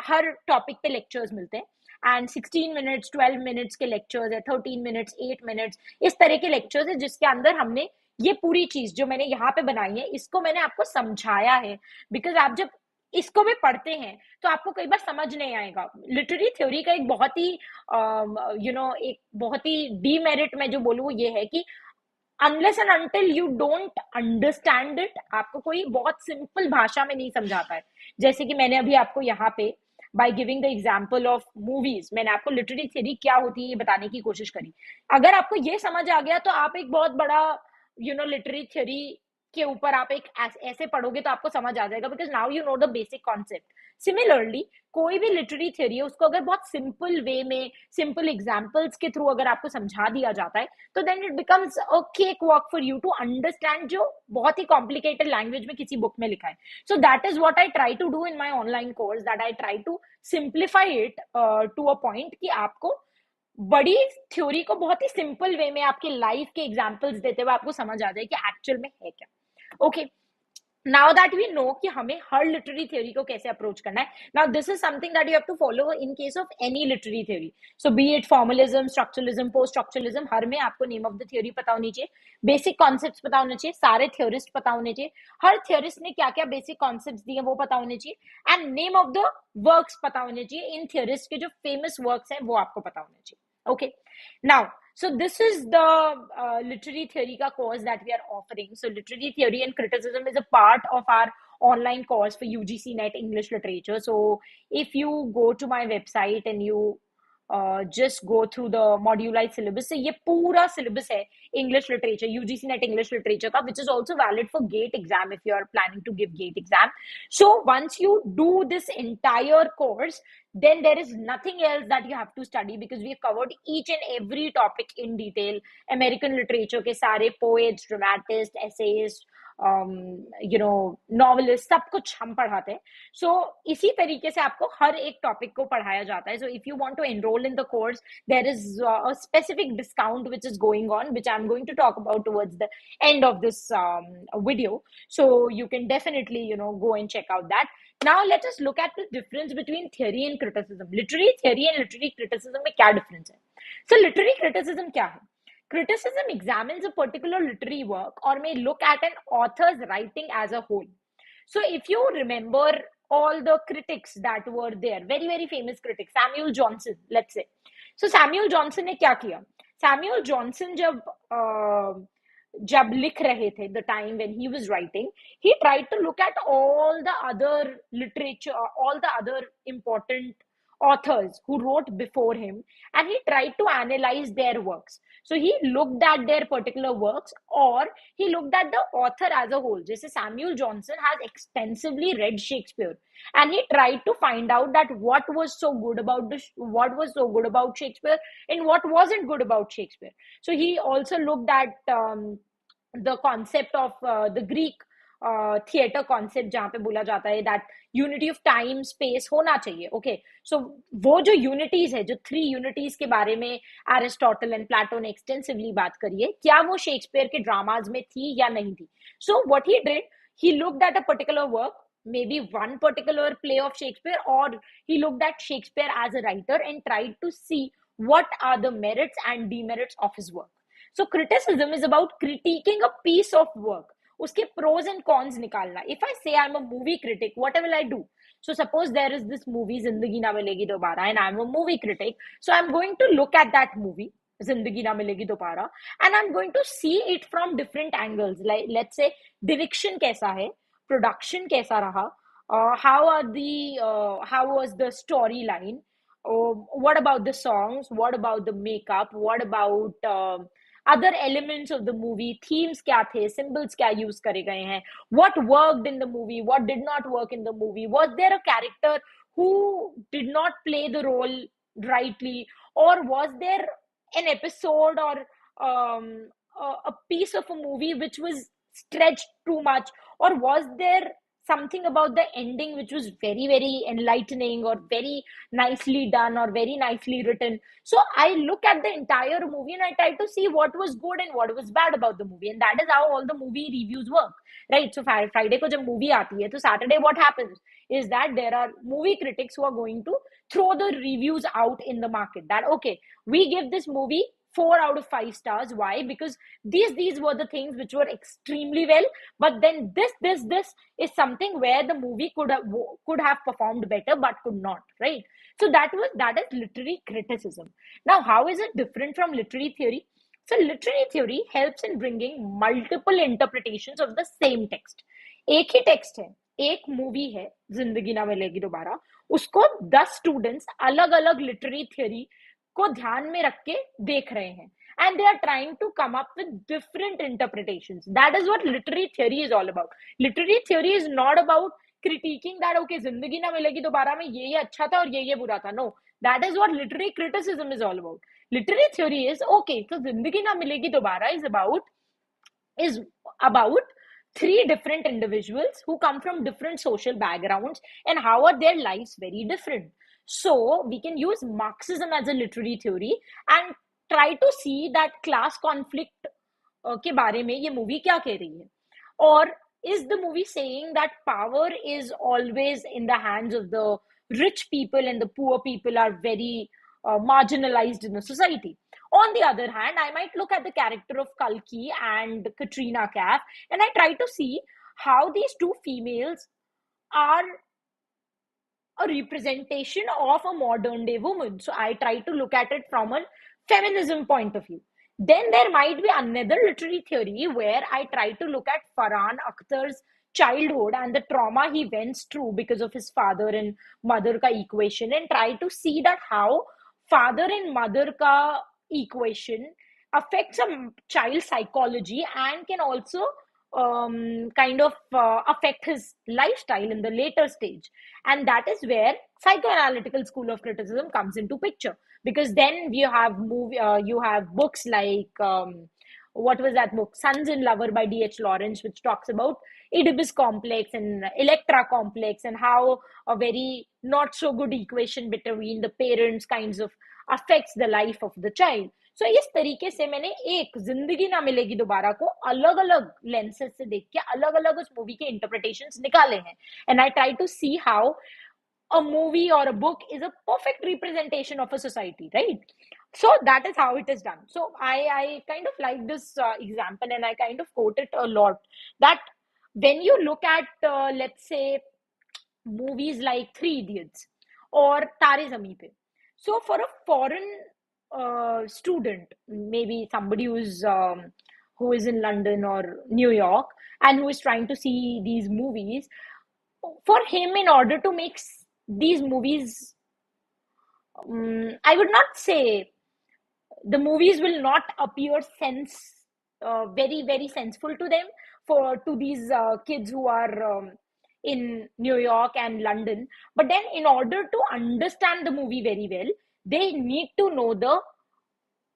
हर टॉपिक पे लेक्चर्स मिलते हैं, एंड 16 मिनट्स 12 मिनट्स के लेक्चर्स है, 13 मिनट्स 8 मिनट्स, इस तरह के लेक्चर्स है जिसके अंदर हमने ये पूरी चीज जो मैंने यहाँ पे बनाई है इसको मैंने आपको समझाया है. बिकॉज आप जब इसको भी पढ़ते हैं तो आपको कई बार समझ नहीं आएगा. लिटरेरी थ्योरी का एक बहुत ही एक बहुत ही डीमेरिट मैं जो बोलूँ वो ये है कि unless and until you don't understand it, आपको कोई बहुत सिंपल भाषा में नहीं समझाता है. जैसे कि मैंने अभी आपको यहाँ पे by giving the example of movies मैंने आपको लिटरेरी थ्योरी क्या होती है ये बताने की कोशिश करी. अगर आपको ये समझ आ गया तो आप एक बहुत बड़ा लिटरेरी थ्योरी के ऊपर आप एक ऐसे पढ़ोगे तो आपको समझ आ जाएगा, because now you know the basic concept. Similarly कोई भी लिटरेरी थ्योरी है उसको अगर बहुत सिंपल वे में सिंपल एग्जांपल्स के थ्रू अगर आपको समझा दिया जाता है तो then it becomes a cake walk for you to understand जो बहुत ही कॉम्प्लिकेटेड लैंग्वेज में किसी बुक में लिखा है. So that is what I try to do in my online course, that I try to simplify it to a point कि आपको बड़ी थ्योरी को बहुत ही सिंपल वे में आपके लाइफ के एग्जांपल्स देते हुए आपको समझ आ जाए कि एक्चुअल में है क्या. Okay, now that we know कि हमें हर लिटरेरी थ्योरी को कैसे अप्रोच करना है. Now this is something that you have to follow in case of any literary theory. So be it formalism, structuralism, post structuralism, हर में आपको नेम ऑफ द थ्योरी पता होनी चाहिए, बेसिक कॉन्सेप्ट्स पता होने चाहिए, सारे थ्योरिस्ट पता होने चाहिए, हर थ्योरिस्ट ने क्या क्या बेसिक कॉन्सेप्ट्स दिए वो पता होने चाहिए, and name of the works पता होने चाहिए. इन थ्योरिस्ट के जो फेमस वर्क्स हैं वो आपको पता होने चाहिए. Okay, now so this is the literary theory ka course that we are offering. So literary theory and criticism is a part of our online course for UGC NET English literature. So if you go to my website and you just go through the modularized syllabus, so ये पूरा syllabus है English literature, UGC NET English literature का, which is also valid for GATE exam if you are planning to give GATE exam. So once you do this entire course, then there is nothing else that you have to study because we have covered each and every topic in detail. American literature के सारे poets, dramatists, essayists, novelist सब कुछ हम पढ़ाते हैं. सो इसी तरीके से आपको हर एक टॉपिक को पढ़ाया जाता है. So if you want to enroll in the course there is a specific discount which is going on, which I am going to talk about towards the end of this video. So you can definitely go and check out that. Now let us look at the difference between theory and criticism. Literary theory and literary criticism में क्या difference है? So literary criticism क्या है? Criticism examines a particular literary work or may look at an author's writing as a whole. So if you remember all the critics that were there, very very famous critics, Samuel Johnson, let's say. So Samuel Johnson ने क्या किया? Samuel Johnson जब लिख रहे थे, the time when he was writing, he tried to look at all the other literature, all the other important authors who wrote before him, and he tried to analyze their works. So he looked at their particular works, or he looked at the author as a whole. Jesse Samuel Johnson has extensively read Shakespeare, and he tried to find out that what was so good about Shakespeare and what wasn't good about Shakespeare. So he also looked at the concept of the Greek theatre concept जहां पे बोला जाता है that unity of time space होना चाहिए. Okay, सो वो जो unities है, जो 3 यूनिटीज के बारे में एरिस्टोटल एंड प्लेटो ने एक्सटेंसिवली बात करी है, क्या वो शेक्सपियर के ड्रामाज में थी या नहीं थी. So what he did, he looked at a particular work, maybe one particular play of Shakespeare, or he looked at Shakespeare as a writer and tried to see what are the merits and demerits of his work. So criticism is about critiquing a piece of work, उसके pros and cons निकालना. If I say I'm a movie critic, what will I do? So suppose there is this movie जिंदगी ना मिलेगी दोबारा, and I'm a movie critic, so I'm going to look at that movie जिंदगी ना मिलेगी दोबारा, and I'm going to see it from different angles. Like let's say direction कैसा है, production कैसा रहा, how was the storyline, What about the songs? What about the makeup? What about other elements of the movie? Themes क्या थे? Symbols क्या use करे गए हैं? What worked in the movie? What did not work in the movie? Was there a character who did not play the role rightly, or was there an episode or a piece of a movie which was stretched too much, or was there something about the ending which was very very enlightening or very nicely done or very nicely written? So I look at the entire movie and I try to see what was good and what was bad about the movie, and that is how all the movie reviews work, right? So Friday ko jab movie aati hai, to Saturday what happens is that there are movie critics who are going to throw the reviews out in the market that okay, we give this movie 4 out of 5 stars. Why? Because these were the things which were extremely well, but then this is something where the movie could have performed better but could not, right? So that is literary criticism. Now how is it different from literary theory? So literary theory helps in bringing multiple interpretations of the same text. एक ही text है, एक movie है जिंदगी ना मिलेगी दोबारा, उसको 10 students अलग अलग लिटरेरी थ्योरी को ध्यान में रख के देख रहे हैं, and they are trying to come up with different interpretations. That is what literary theory is all about. Literary theory is not about critiquing that okay, जिंदगी ना मिलेगी दोबारा में ये अच्छा था और ये बुरा था. No, that is what literary criticism is all about. Literary theory is okay, so जिंदगी ना मिलेगी दोबारा is about three different individuals who come from different social backgrounds, and how are their lives very different. So we can use Marxism as a literary theory and try to see that class conflict के बारे में ये movie क्या कह रही है. Or is the movie saying that power is always in the hands of the rich people and the poor people are very marginalized in the society? On the other hand, I might look at the character of Kalki and Katrina Kaif and I try to see how these two females are a representation of a modern day woman. So I try to look at it from a feminism point of view. Then there might be another literary theory where I try to look at Farhan Akhtar's childhood and the trauma he went through because of his father and mother ka equation, and try to see that how father and mother ka equation affects a child psychology and can also kind of affect his lifestyle in the later stage. And that is where psychoanalytical school of criticism comes into picture, because then you have books like what was that book, Sons and Lover by D.H. Lawrence, which talks about Oedipus complex and Electra complex, and how a very not so good equation between the parents kinds of affects the life of the child. So इस तरीके से मैंने एक जिंदगी ना मिलेगी दोबारा को अलग अलग लेंसेज से देख के अलग अलग उस मूवी के इंटरप्रिटेशंस निकाले हैं, and I try to see how a movie or a book is a perfect representation of a society, right? So that is how it is done. So I kind of like this example, and I kind of quote it a lot, that when you look at let's say movies like Three Idiots or Tare Zameen Pe, so for a foreign student, maybe somebody who is in London or New York and who is trying to see these movies, for him, in order to make these movies, I would not say the movies will not appear very very senseful to them, for to these kids who are in New York and London. But then in order to understand the movie very well, they need to know the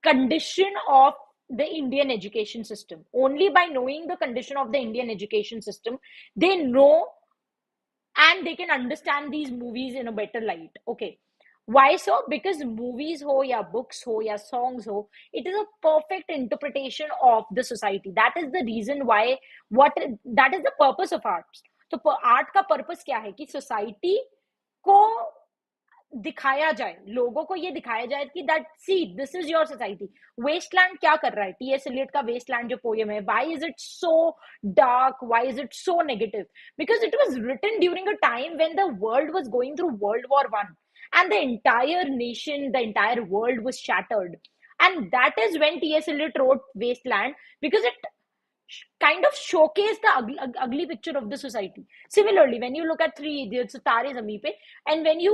condition of the Indian education system. Only by knowing the condition of the Indian education system, they know and they can understand these movies in a better light. Okay. Why so? Because movies ho ya books ho ya songs ho, it is a perfect interpretation of the society. That is the reason why that is the purpose of arts. So art का purpose क्या है कि society को दिखाया जाए, लोगों को ये दिखाया जाए कि that see this is your society. Wasteland क्या कर रहा है? टीएस एलियट का वेस्टलैंड जो पोएम है, why is it so dark, why is it so negative? Because it was written during a time when the world was going through world war one and the entire nation, the entire world was shattered. And that is when T.S. Eliot wrote Wasteland, because it kind of showcased the ugly picture of the society. Similarly, when you look at Three Idiots, Tare Zameen Pe, and when you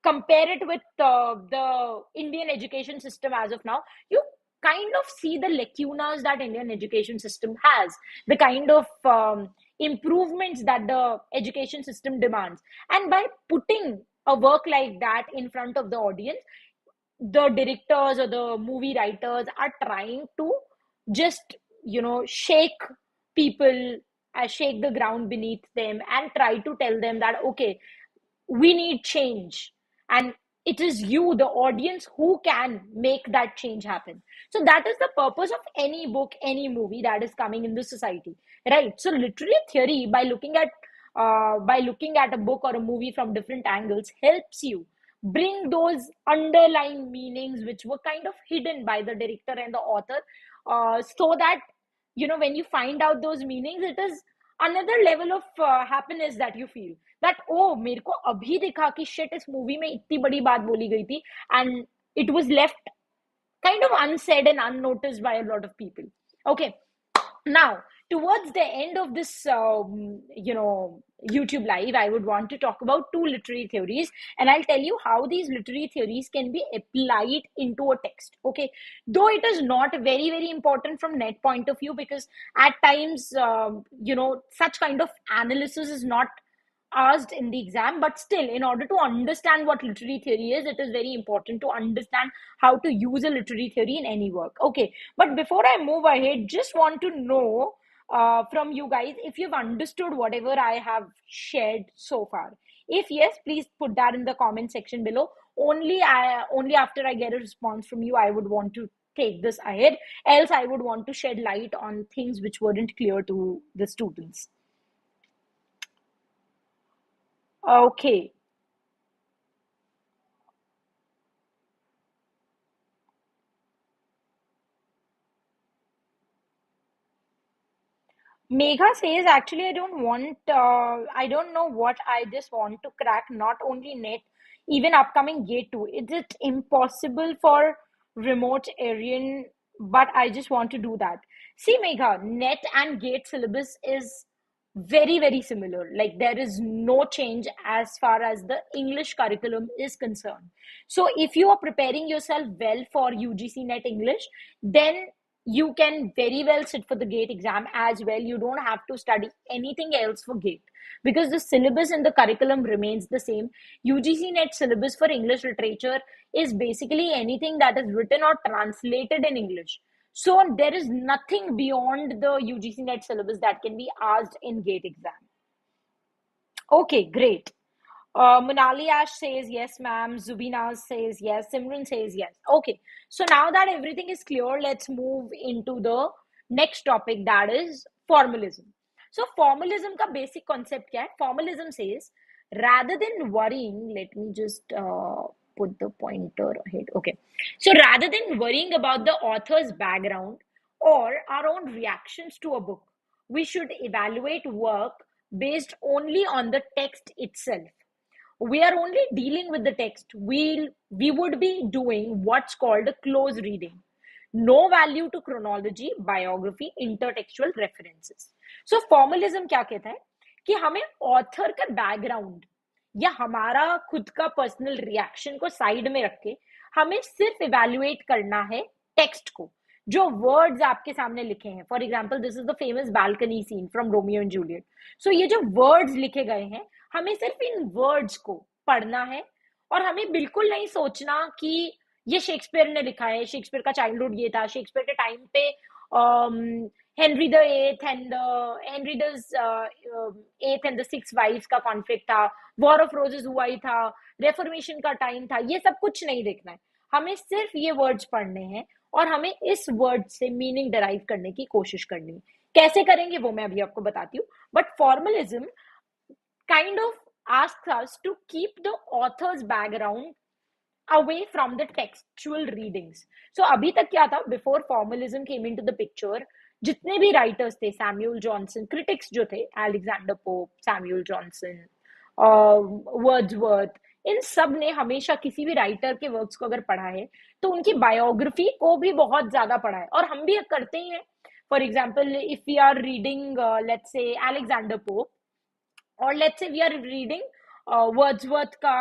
compare it with the Indian education system as of now, you kind of see the lacunas that Indian education system has, the kind of improvements that the education system demands. And by putting a work like that in front of the audience, the directors or the movie writers are trying to just, shake people, shake the ground beneath them, and try to tell them that, okay, we need change, and it is you, the audience, who can make that change happen. So that is the purpose of any book, any movie that is coming in the society, right? So literary theory, by looking at a book or a movie from different angles, helps you bring those underlying meanings which were kind of hidden by the director and the author, so that, when you find out those meanings, it is another level of happiness that you feel, that oh, मेरे को अभी दिखा कि shit, इस movie में इतनी बड़ी बात बोली गई थी, and it was left kind of unsaid and unnoticed by a lot of people. Okay, now towards the end of this YouTube live, I would want to talk about two literary theories, and I'll tell you how these literary theories can be applied into a text. Okay, though it is not very very important from net point of view, because at times, such kind of analysis is not asked in the exam, but still, in order to understand what literary theory is, it is very important to understand how to use a literary theory in any work. Okay, but before I move ahead, just want to know from you guys if you've understood whatever I have shared so far. If yes, please put that in the comment section below. Only after I get a response from you, I would want to take this ahead. Else, I would want to shed light on things which weren't clear to the students. Okay. Megha says, actually, I don't know what I just want to crack, not only net, even upcoming gate 2. Is it impossible for remote Aryan, but I just want to do that. See, Megha, net and gate syllabus is very, very similar. Like, there is no change as far as the English curriculum is concerned. So, if you are preparing yourself well for UGC net English, then you can very well sit for the gate exam as well. You don't have to study anything else for gate, because the syllabus and the curriculum remains the same. UGC net syllabus for English literature is basically anything that is written or translated in English. So there is nothing beyond the UGC net syllabus that can be asked in gate exam. Okay, great. Monali Ash says yes, ma'am. Zubina says yes. Simran says yes. Okay. So now that everything is clear, let's move into the next topic, that is formalism. So formalism का basic concept क्या है? Formalism says, rather than worrying, let me just put the pointer ahead. Okay. So rather than worrying about the author's background or our own reactions to a book, we should evaluate work based only on the text itself. We are only dealing with the text. We would be doing what's called a close reading. No value to chronology, biography, intertextual references. So formalism क्या कहता है कि हमें author का background या हमारा खुद का पर्सनल रिएक्शन को साइड में रख के हमें सिर्फ इवेल्युएट करना है टेक्स्ट को, जो वर्ड्स आपके सामने लिखे हैं. For example, this is the famous balcony scene from Romeo and Juliet. So ये जो वर्ड्स लिखे गए हैं, हमें सिर्फ इन वर्ड्स को पढ़ना है, और हमें बिल्कुल नहीं सोचना कि ये शेक्सपियर ने लिखा है, शेक्सपियर का चाइल्डहुड ये था, शेक्सपियर के टाइम पे Henry the eighth and the six wives का कॉन्फ्लिक्ट था, वॉर ऑफ रोजेस हुआ ही था, रेफॉर्मेशन का टाइम था. ये सब कुछ नहीं देखना है, हमें सिर्फ ये वर्ड्स पढ़ने हैं और हमें इस वर्ड से मीनिंग डराइव करने की कोशिश करनी है. कैसे करेंगे वो मैं अभी आपको बताती हूँ. But formalism kind of asks us to keep the author's background away from the textual readings. So अभी तक क्या था, before formalism came into the picture, जितने भी राइटर्स थे, सैम्यूल जॉनसन, क्रिटिक्स जो थे, Alexander Pope, Samuel Johnson, Wordsworth, इन सब ने हमेशा किसी भी राइटर के वर्क्स को अगर पढ़ा है तो उनकी बायोग्राफी को भी बहुत ज्यादा पढ़ा है, और हम भी करते ही हैं. For example, if we are reading let's say Alexander Pope, or let's say we are reading Wordsworth ka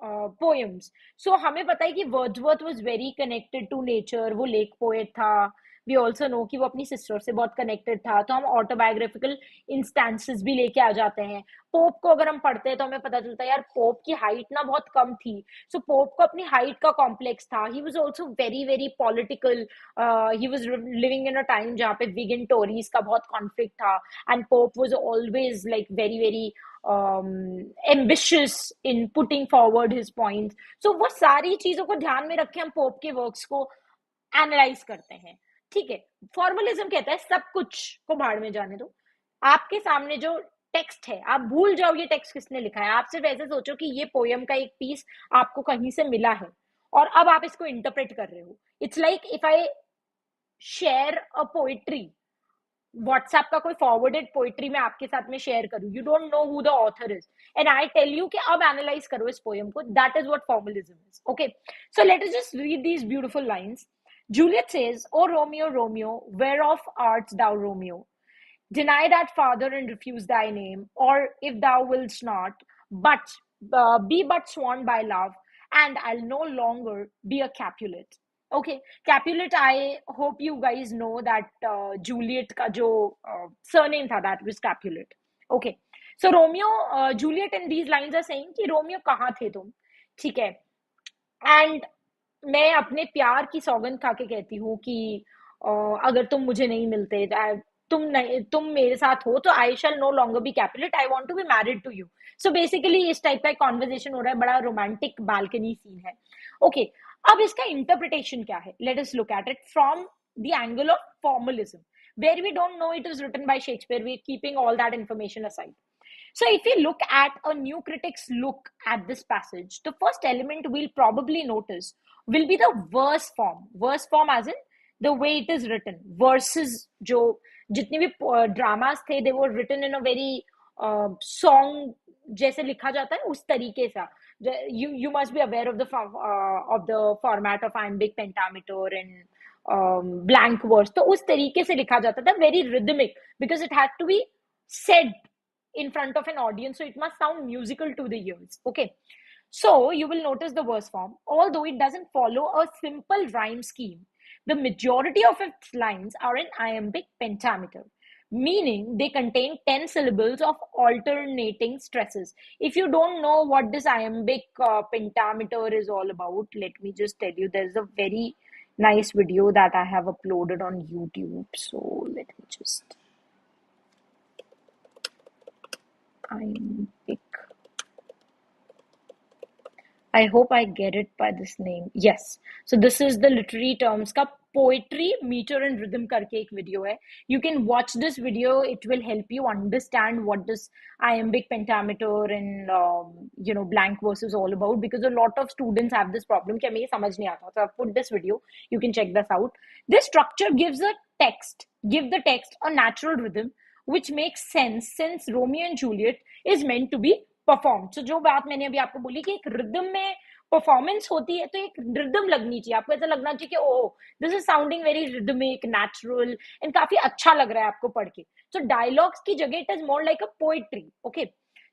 poems. So हमें पता है कि Wordsworth was very connected to nature, वो लेक पोएट था. वी ऑल्सो नो कि वो अपनी sister से बहुत कनेक्टेड था, तो हम ऑटोबायोग्राफिकल इंस्टेंसेस भी लेके आ जाते हैं. पोप को अगर हम पढ़ते हैं तो हमें पता चलता है यार पोप की हाइट ना बहुत कम थी. सो पोप को अपनी हाइट का कॉम्प्लेक्स था. He was also very very political. He was living in a time जहाँ पे विगन टोरीज का बहुत कॉन्फ्लिक्ट था. And pope was always like very very ambitious in putting forward his points. So वो सारी चीजों को ध्यान में रख के हम पोप के वर्क्स को एनालाइज करते हैं. ठीक है. फॉर्मलिज्म कहता है सब कुछ को भाड़ में जाने दो. आपके सामने जो टेक्स्ट है आप भूल जाओ ये टेक्स्ट किसने लिखा है. आप सिर्फ ऐसे सोचो कि ये पोयम का एक पीस आपको कहीं से मिला है और अब आप इसको इंटरप्रेट कर रहे हो. It's like if I share a poetry, WhatsApp का कोई फॉरवर्डेड पोइट्री मैं आपके साथ में शेयर करूं, you don't know who the author is and I tell you कि अब एनालाइज करो इस पोएम को. That is what formalism is. Okay, so let us just read these beautiful lines. Juliet says, "O Romeo, Romeo, whereof art thou Romeo? Deny that father and refuse thy name, or if thou wilt not, but be but sworn by love, and I'll no longer be a Capulet." Okay, Capulet, I hope you guys know that Juliet का जो surname था, that was Capulet. Okay, so Romeo, Juliet in these lines are saying कि Romeo कहाँ थे तुम, ठीक है. And मैं अपने प्यार की सौगंध खा के कहती हूँ कि अगर तुम मुझे नहीं मिलते, तुम मेरे साथ हो तो I shall no longer be Capulet, I want to be married to you. So basically इस टाइप का कॉन्वर्जेशन हो रहा है, बड़ा रोमांटिक बालकनी सीन है. ओके, अब इसका इंटरप्रिटेशन क्या है? Let us look at it from the angle of formalism, where we don't know it is written by Shakespeare. We're keeping all that information aside. So if we look at a new critic's look at this passage, the first element we'll probably notice will be the verse form. Verse form as in the way it is written. Verses जो जितने भी dramas थे, they were written in a very song जैसे लिखा जाता है उस तरीके से. You must be aware of the format of iambic pentameter and blank verse. तो उस तरीके से लिखा जाता था, very rhythmic, because it had to be said in front of an audience, so it must sound musical to the ears. Okay, so you will notice the verse form, although it doesn't follow a simple rhyme scheme, the majority of its lines are in iambic pentameter, meaning they contain 10 syllables of alternating stresses. If you don't know what this iambic pentameter is all about, let me just tell you, there's a very nice video that I have uploaded on YouTube. So let me just iambic. I hope I get it by this name. Yes. So this is the literary terms का poetry, meter and rhythm करके एक video है. You can watch this video. It will help you understand what this iambic pentameter and blank verse is all about, because a lot of students have this problem कि हमें ये समझ नहीं आता. So I've put this video. You can check this out. This structure give the text a natural rhythm which makes sense since Romeo and Juliet is meant to be perform. So जो बात मैंने अभी आपको बोली कि एक rhythm में performance होती है, तो एक रिदम लगनी चाहिए आपको. ऐसा लगना चाहिए कि oh, this is sounding very rhythmic, natural and काफी अच्छा लग रहा है आपको पढ़ के. सो डायलॉग्स की जगह it is more like a poetry. Okay,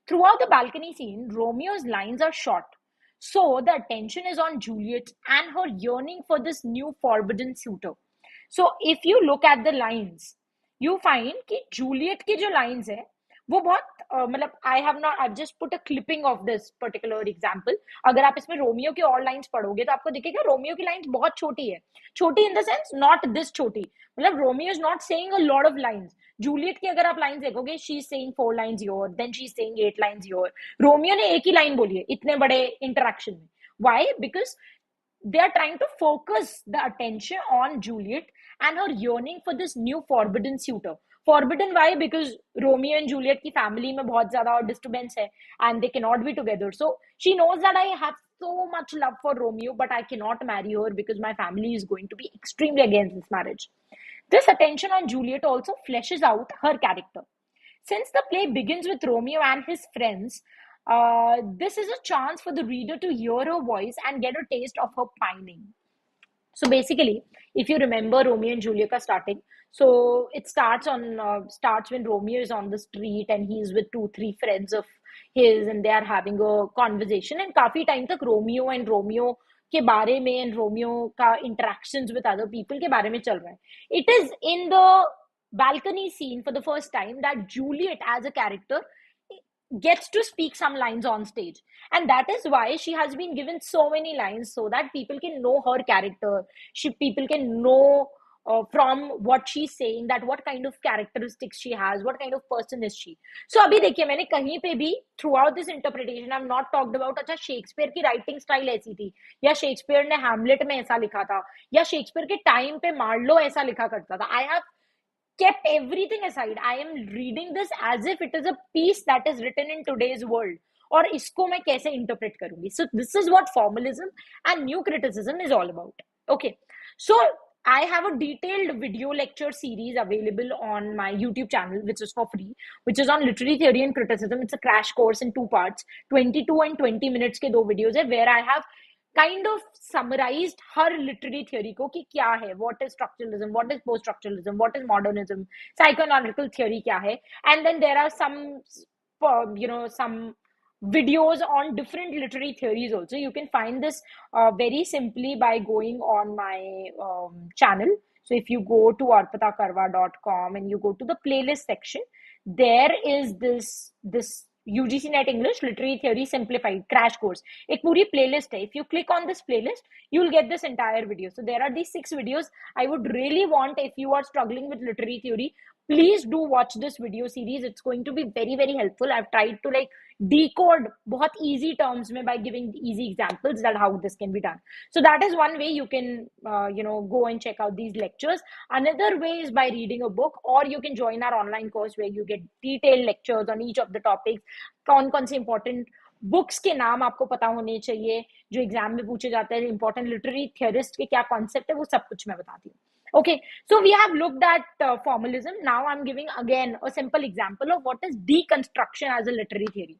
throughout the balcony scene Romeo's lines are short, so the attention is on Juliet and her yearning for this new forbidden suitor. So if you look at the lines, you find कि Juliet की जो lines है वो बहुत मतलब I've just put a clipping of this particular example. अगर आप इसमें रोमियो की और लाइंस पढ़ोगे तो आपको दिखेगा रोमियो की लाइंस बहुत छोटी है. छोटी in the sense not this छोटी, मतलब Romeo is not saying a lot of lines. Juliet की अगर आप लाइंस देखोगे, she is saying 4 lines your, then she is saying 8 lines your. Romeo ने एक ही लाइन बोली है इतने बड़े इंटरेक्शन में. Why? Because they are trying to focus the attention on Juliet and her yearning for this new forbidden suitor. Forbidden why? Because Romeo and Juliet की family में बहुत ज़्यादा disturbance है and they cannot be together. So she knows that I have so much love for Romeo, but I cannot marry her because my family is going to be extremely against this marriage. This attention on Juliet also fleshes out her character. Since the play begins with Romeo and his friends, this is a chance for the reader to hear her voice and get a taste of her pining. So basically, if you remember Romeo and Juliet ka starting, so it starts when Romeo is on the street and he's with 2-3 friends of his, and they are having a conversation, and काफी time तक Romeo and Romeo के बारे में and Romeo का interactions with other people के बारे में चल रहा है. It is in the balcony scene for the first time that Juliet as a character gets to speak some lines on stage, and that is why she has been given so many lines, so that people can know her character. People can know from what she's saying that what kind of characteristics she has, what kind of person is she. So अभी देखिए, मैंने कहीं पे भी throughout this interpretation I've not talked about अच्छा Shakespeare की writing style ऐसी थी, या शेक्सपियर ने हैमलेट में ऐसा लिखा था, या शेक्सपियर के टाइम पे मार्लो ऐसा लिखा करता था. I have kept everything aside. I am reading this as if it is a piece that is written in today's world, और इसको मैं कैसे interpret करूंगी. So this is what formalism and new criticism is all about. Okay, so I have a detailed video lecture series available on my YouTube channel, which is for free, which is on literary theory and criticism. It's a crash course in 2 parts, 22 and 20 minutes के 2 videos है, where I have kind of summarized her literary theory को कि क्या है, what is structuralism, what is post-structuralism, what is modernism, psychoanalytical theory क्या है, and then there are some some videos on different literary theories also. You can find this very simply by going on my channel. So if you go to arpitakarwa.com and you go to the playlist section, there is this UGC Net English Literary Theory Simplified Crash Course. एक पूरी playlist है. If you click on this playlist, you'll get this entire video. So there are these 6 videos. I would really want, if you are struggling with literary theory, please do watch this video series. It's going to be very, very helpful. I've tried to decode बहुत easy terms में by giving easy examples that how this can be done. So that is one way you can go and check out these lectures. Another way is by reading a book, or you can join our online course where you get detailed lectures on each of the topics. कौन से important books के नाम आपको पता होने चाहिए जो exam में पूछे जाते हैं, इंपॉर्टेंट लिटरेरी थियरिस्ट के क्या कॉन्सेप्ट है, वो सब कुछ मैं बताती हूँ. Okay, so we have looked at formalism. Now I'm giving again a simple example of what is deconstruction as a literary theory.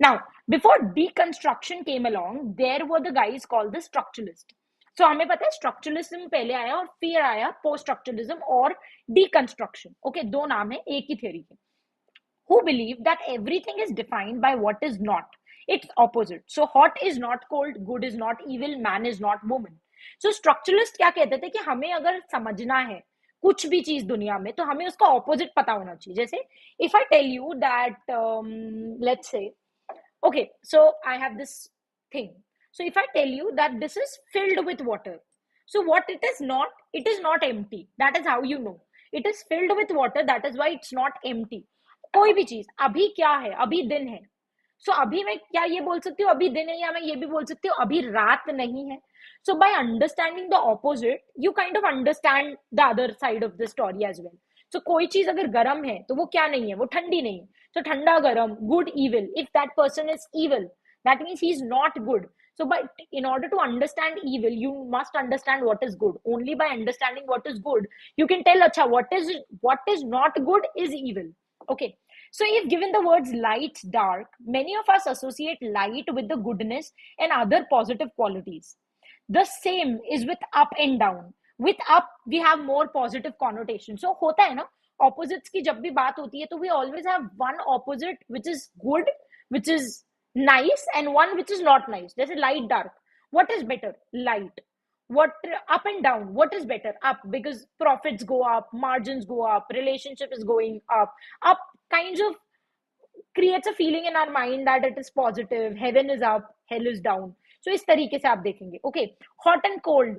Now, before deconstruction came along, there were the guys called the structuralists. So हमें पता है structuralism पहले आया और फिर आया post structuralism और deconstruction. Okay, 2 नाम है एक ही theory के. Who believe that everything is defined by what is not. It's opposite. So hot is not cold, good is not evil, man is not woman. So structuralist क्या कहते थे कि हमें अगर समझना है कुछ भी चीज दुनिया में, तो हमें उसका ऑपोजिट पता होना चाहिए. जैसे if I tell you that let's say, okay, so I have this thing. So if I tell you that this is filled with water, so what it is not empty. That is how you know. It is filled with water, that is why it's not empty. कोई भी चीज, अभी क्या है, अभी दिन है. So अभी मैं क्या ये बोल सकती हूँ अभी दिन है, या मैं ये भी बोल सकती हूँ अभी रात नहीं है. So by understanding the opposite, you kind of understand the other side of the story as well. So कोई चीज अगर गर्म है तो वो क्या नहीं है, वो ठंडी नहीं है. So ठंडा गर्म, good evil. If that person is evil, that means he is not good. So but in order to understand evil, you must understand what is good. Only by understanding what is good, you can tell acha what is not good is evil. Okay. So if given the words light, dark, many of us associate light with the goodness and other positive qualities. The same is with up and down. With up, we have more positive connotation. So होता है ना, opposites की जब भी बात होती है, तो we always have one opposite which is good, which is nice, and one which is not nice. जैसे light, dark. What is better? Light. What up and down? What is better? Up, because profits go up, margins go up, relationship is going up. Up kinds of creates a feeling in our mind that it is positive. Heaven is up, hell is down. So इस तरीके से आप देखेंगे. Okay, hot and cold.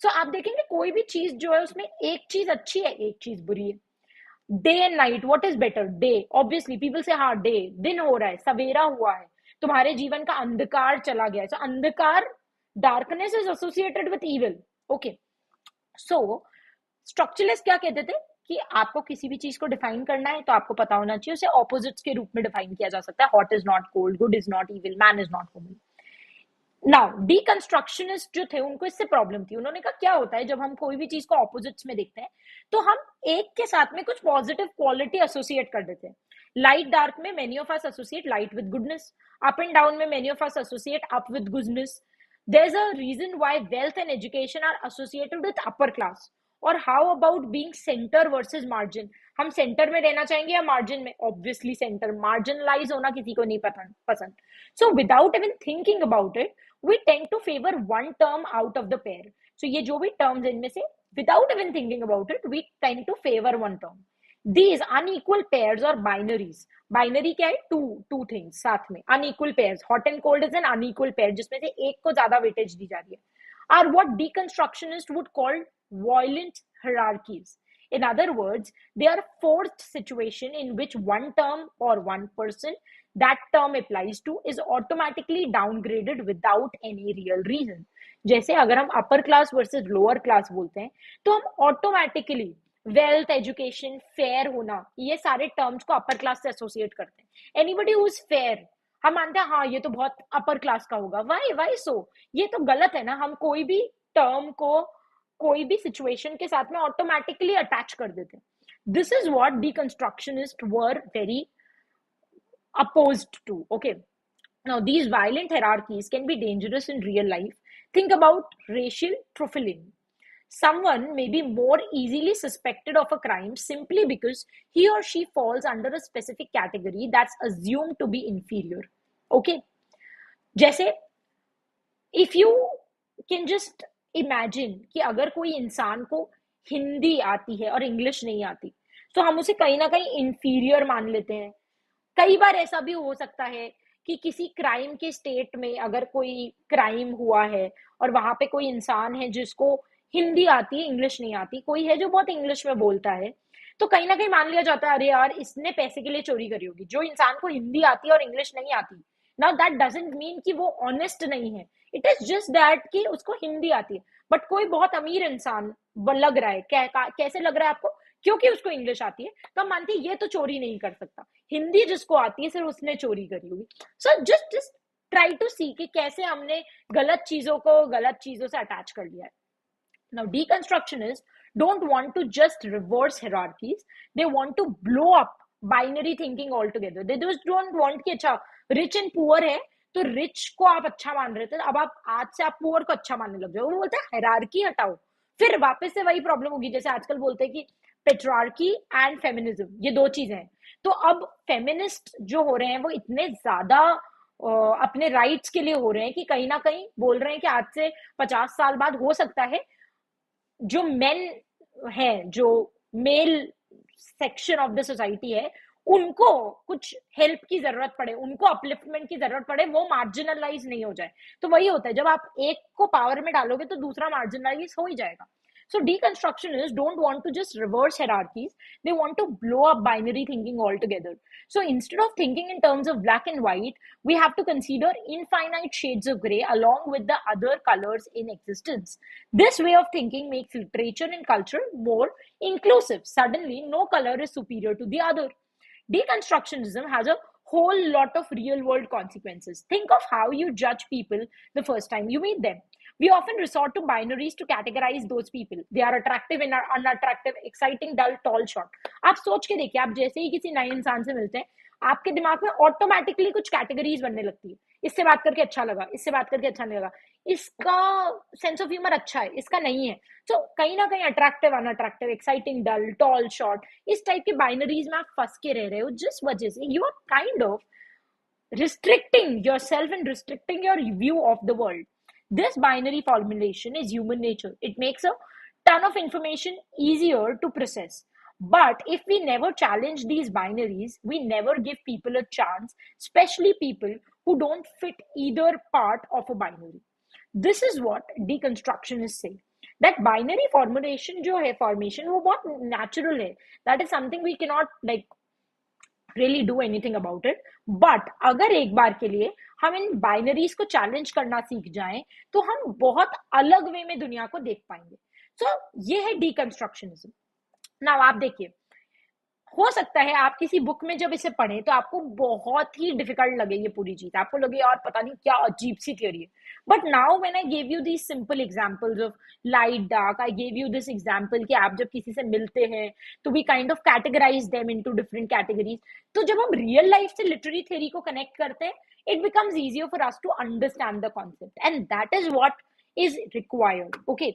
So आप देखेंगे कोई भी चीज जो है उसमें एक चीज अच्छी है, एक चीज बुरी है. Day and night, what is better? Day. Obviously, people say हाँ day, दिन हो रहा है, सवेरा हुआ है, तुम्हारे जीवन का अंधकार चला गया है. So अंधकार, darkness is associated with evil. Okay. So structuralists क्या कहते थे कि आपको किसी भी चीज को डिफाइन करना है तो आपको पता होना चाहिए उसे ऑपोजिट्स के रूप में डिफाइन किया जा सकता है. Hot is not cold, good is not evil, man is not woman. Now deconstructionist जो थे उनको इससे प्रॉब्लम थी. उन्होंने कहा क्या होता है जब हम कोई भी चीज को ऑपोजिट्स में देखते हैं तो हम एक के साथ में कुछ पॉजिटिव क्वालिटी एसोसिएट कर देते हैं. लाइट डार्क में many of us associate light with goodness. Up and down में many of us associate up with goodness. There's a reason why wealth and education are associated with upper class. और how about being centre versus margin, हम centre में रहना चाहेंगे या margin में? Obviously centre, marginalise होना किसी को नहीं पसंद। So without even thinking about it we tend to favour one term out of the pair. So ये जो भी टर्म्स इनमें से, without even thinking about it we tend to favour one term. These unequal pairs or binaries, binary क्या है? Two things साथ में, unequal pairs, hot and cold is an unequal pair जिसमें से एक को ज्यादा वेटेज दी जा रही है, are what deconstructionists would call violent hierarchies. In other words, they are forced situation in which one term or one person that term applies to is automatically downgraded without any real reason. जैसे अगर हम upper class versus lower class बोलते हैं तो हम automatically wealth, education, fair होना, ये सारे टर्म्स को अपर क्लास से एसोसिएट करते हैं। एनीबडी हु इज फेयर, हम मानते हैं हाँ ये तो बहुत अपर क्लास का होगा। वाई सो? ये तो गलत है ना, हम कोई भी टर्म को कोई भी सिचुएशन के साथ में ऑटोमेटिकली अटैच कर देते हैं। This is what deconstructionist were very opposed to. Okay, now these violent hierarchies can be dangerous in real life. Think about racial profiling. Someone may be more easily suspected of a crime simply because he or she falls under a specific category that's assumed to be inferior. Okay, जैसे if you can just imagine कि अगर कोई इंसान को हिंदी आती है और English नहीं आती तो हम उसे कहीं ना कहीं इंफीरियर मान लेते हैं। कई बार ऐसा भी हो सकता है कि किसी क्राइम के स्टेट में अगर कोई क्राइम हुआ है और वहां पे कोई इंसान है जिसको हिंदी आती है, इंग्लिश नहीं आती, कोई है जो बहुत इंग्लिश में बोलता है, तो कहीं ना कहीं मान लिया जाता है अरे यार इसने पैसे के लिए चोरी करी होगी। जो इंसान को हिंदी आती है और इंग्लिश नहीं आती, नाउ दैट डजंट मीन कि वो ऑनेस्ट नहीं है, इट इज जस्ट दैट कि उसको हिंदी आती है। बट कोई बहुत अमीर इंसान लग रहा है, कैसे लग रहा है आपको? क्योंकि उसको इंग्लिश आती है, तो हम मानते हैं ये तो चोरी नहीं कर सकता, हिंदी जिसको आती है सिर्फ उसने चोरी करी होगी। सो जस्ट ट्राई टू सी कि कैसे हमने गलत चीजों को गलत चीजों से अटैच कर लिया है। Now, deconstructionists don't want to just reverse hierarchies. They want to blow up binary thinking altogether. They just don't want कि अच्छा rich and poor है तो rich को आप अच्छा मान रहे थे, अब आप आज से आप poor को अच्छा मानने लग जाओ। वो बोलते हैं हायरार्की हटाओ, फिर वापस से वही प्रॉब्लम होगी जैसे आजकल बोलते हैं कि पेट्रार्की एंड फेमिनिज्म, ये दो चीजें हैं। तो अब फेमिनिस्ट जो हो रहे हैं वो इतने ज्यादा अपने राइट्स के लिए हो रहे हैं कि कहीं ना कहीं बोल रहे हैं कि आज से 50 साल बाद हो सकता है जो मेन है, जो male section of the society है, उनको कुछ हेल्प की जरूरत पड़े, उनको अपलिफ्टमेंट की जरूरत पड़े, वो मार्जिनलाइज नहीं हो जाए। तो वही होता है, जब आप एक को पावर में डालोगे तो दूसरा मार्जिनलाइज हो ही जाएगा। So deconstructionists don't want to just reverse hierarchies, they want to blow up binary thinking altogether. So instead of thinking in terms of black and white, we have to consider infinite shades of gray along with the other colors in existence. This way of thinking makes literature and culture more inclusive. Suddenly, no color is superior to the other. Deconstructionism has a whole lot of real world consequences. Think of how you judge people the first time you meet them. We often resort to binaries to categorize those people. They are attractive and are unattractive, exciting, dull, tall, short. आप सोच के देखिए, आप जैसे ही किसी नए इंसान से मिलते हैं आपके दिमाग में ऑटोमेटिकली कुछ कैटेगरीज बनने लगती है। इससे बात करके अच्छा लगा, इससे बात करके अच्छा नहीं लगा, इसका सेंस ऑफ ह्यूमर अच्छा है, इसका नहीं है। तो कहीं ना कहीं अट्रैक्टिव, अनअट्रैक्टिव, एक्साइटिंग, डल, टॉल, शॉर्ट, इस टाइप की बाइनरीज में आप फंस के रह रहे हो, जिस वजह से you are kind of restricting yourself and restricting your view of the world. This binary formulation is human nature. It makes a ton of information easier to process. But if we never challenge these binaries, we never give people a chance, especially people who don't fit either part of a binary. This is what deconstructionists say. That binary formulation जो है, formation, वो बहुत natural है. That is something we cannot like really do anything about it. But अगर एक बार के लिए हम इन बाइनरीज को चैलेंज करना सीख जाएं तो हम बहुत अलग वे में दुनिया को देख पाएंगे। सो ये है डीकंस्ट्रक्शनिज्म। नाउ आप देखिए, हो सकता है आप किसी बुक में जब इसे पढ़ें तो आपको बहुत ही डिफिकल्ट लगे ये पूरी चीज, आपको लगे यार पता नहीं क्या अजीब सी थ्योरी है। But now when I gave you these simple examples of light dark, I gave you this example कि आप जब किसी से मिलते हैं तो we kind of categorise them into different categories. तो जब हम रियल लाइफ से लिटरेरी थ्योरी को कनेक्ट करते हैं, it becomes easier for us to understand the concept, and that is what is required. Okay,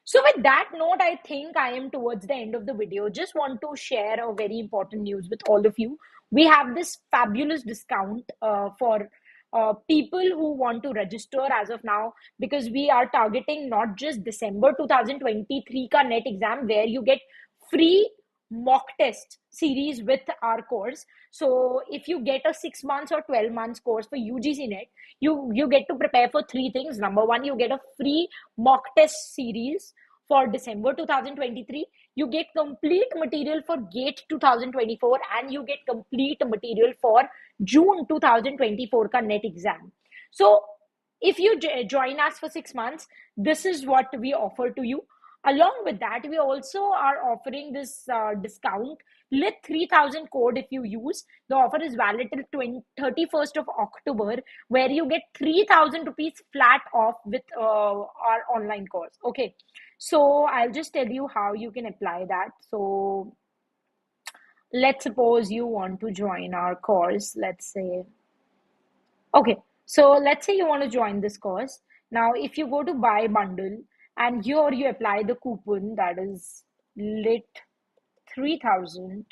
So with that note, I think I am towards the end of the video. Just want to share a very important news with all of you. We have this fabulous discount for people who want to register as of now, because we are targeting not just December 2023 ka net exam, where you get free mock test series with our course. So if you get a 6 months or 12 months course for UGC net, you get to prepare for three things. Number one, you get a free mock test series for December 2023. You get complete material for GATE 2024, and you get complete material for June 2024 ka net exam. So if you join us for 6 months, this is what we offer to you. Along with that, we also are offering this discount lit 3000 code. If you use the offer, is valid till 31st of October, where you get 3000 rupees flat off with our online course. Okay, so I'll just tell you how you can apply that. So let's suppose you want to join our course. Let's say, okay, so let's say you want to join this course. Now, if you go to buy bundle and here you apply the coupon, that is lit 3000.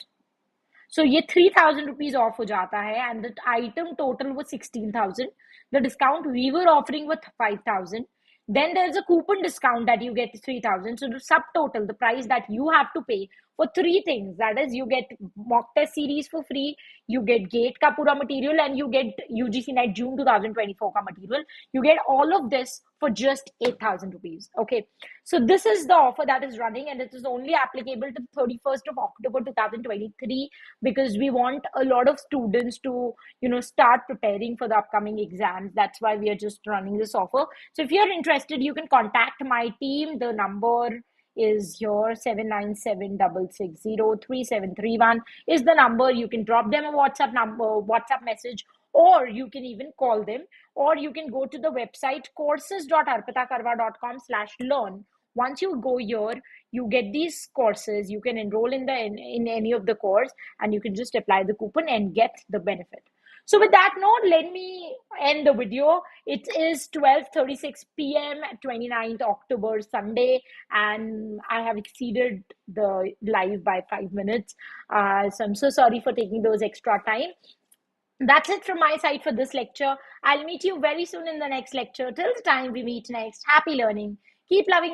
So ये 3000 rupees off हो जाता है, and the item total was 16,000. The discount we were offering was 5,000. Then there's a coupon discount that you get 3,000. So the subtotal, the price that you have to pay for three things, that is, you get mock test series for free, you get GATE ka pura material, and you get UGC Net June 2024 ka material. You get all of this for just 8,000 rupees. Okay, so this is the offer that is running, and it is only applicable to 31st of October 2023, because we want a lot of students to start preparing for the upcoming exams. That's why we are just running this offer. So if you're interested, you can contact my team. The number is here, 797-660-3731 is the number. You can drop them a WhatsApp message, or you can even call them, or you can go to the website courses.arpitakarwa.com/learn. Once you go here, you get these courses. You can enroll in any of the course, and you can just apply the coupon and get the benefit. So with that note, let me end the video. It is 12:36 p.m. 29th October, Sunday, and I have exceeded the live by 5 minutes. So I'm so sorry for taking those extra time. That's it from my side for this lecture. I'll meet you very soon in the next lecture. Till the time we meet next, happy learning. Keep loving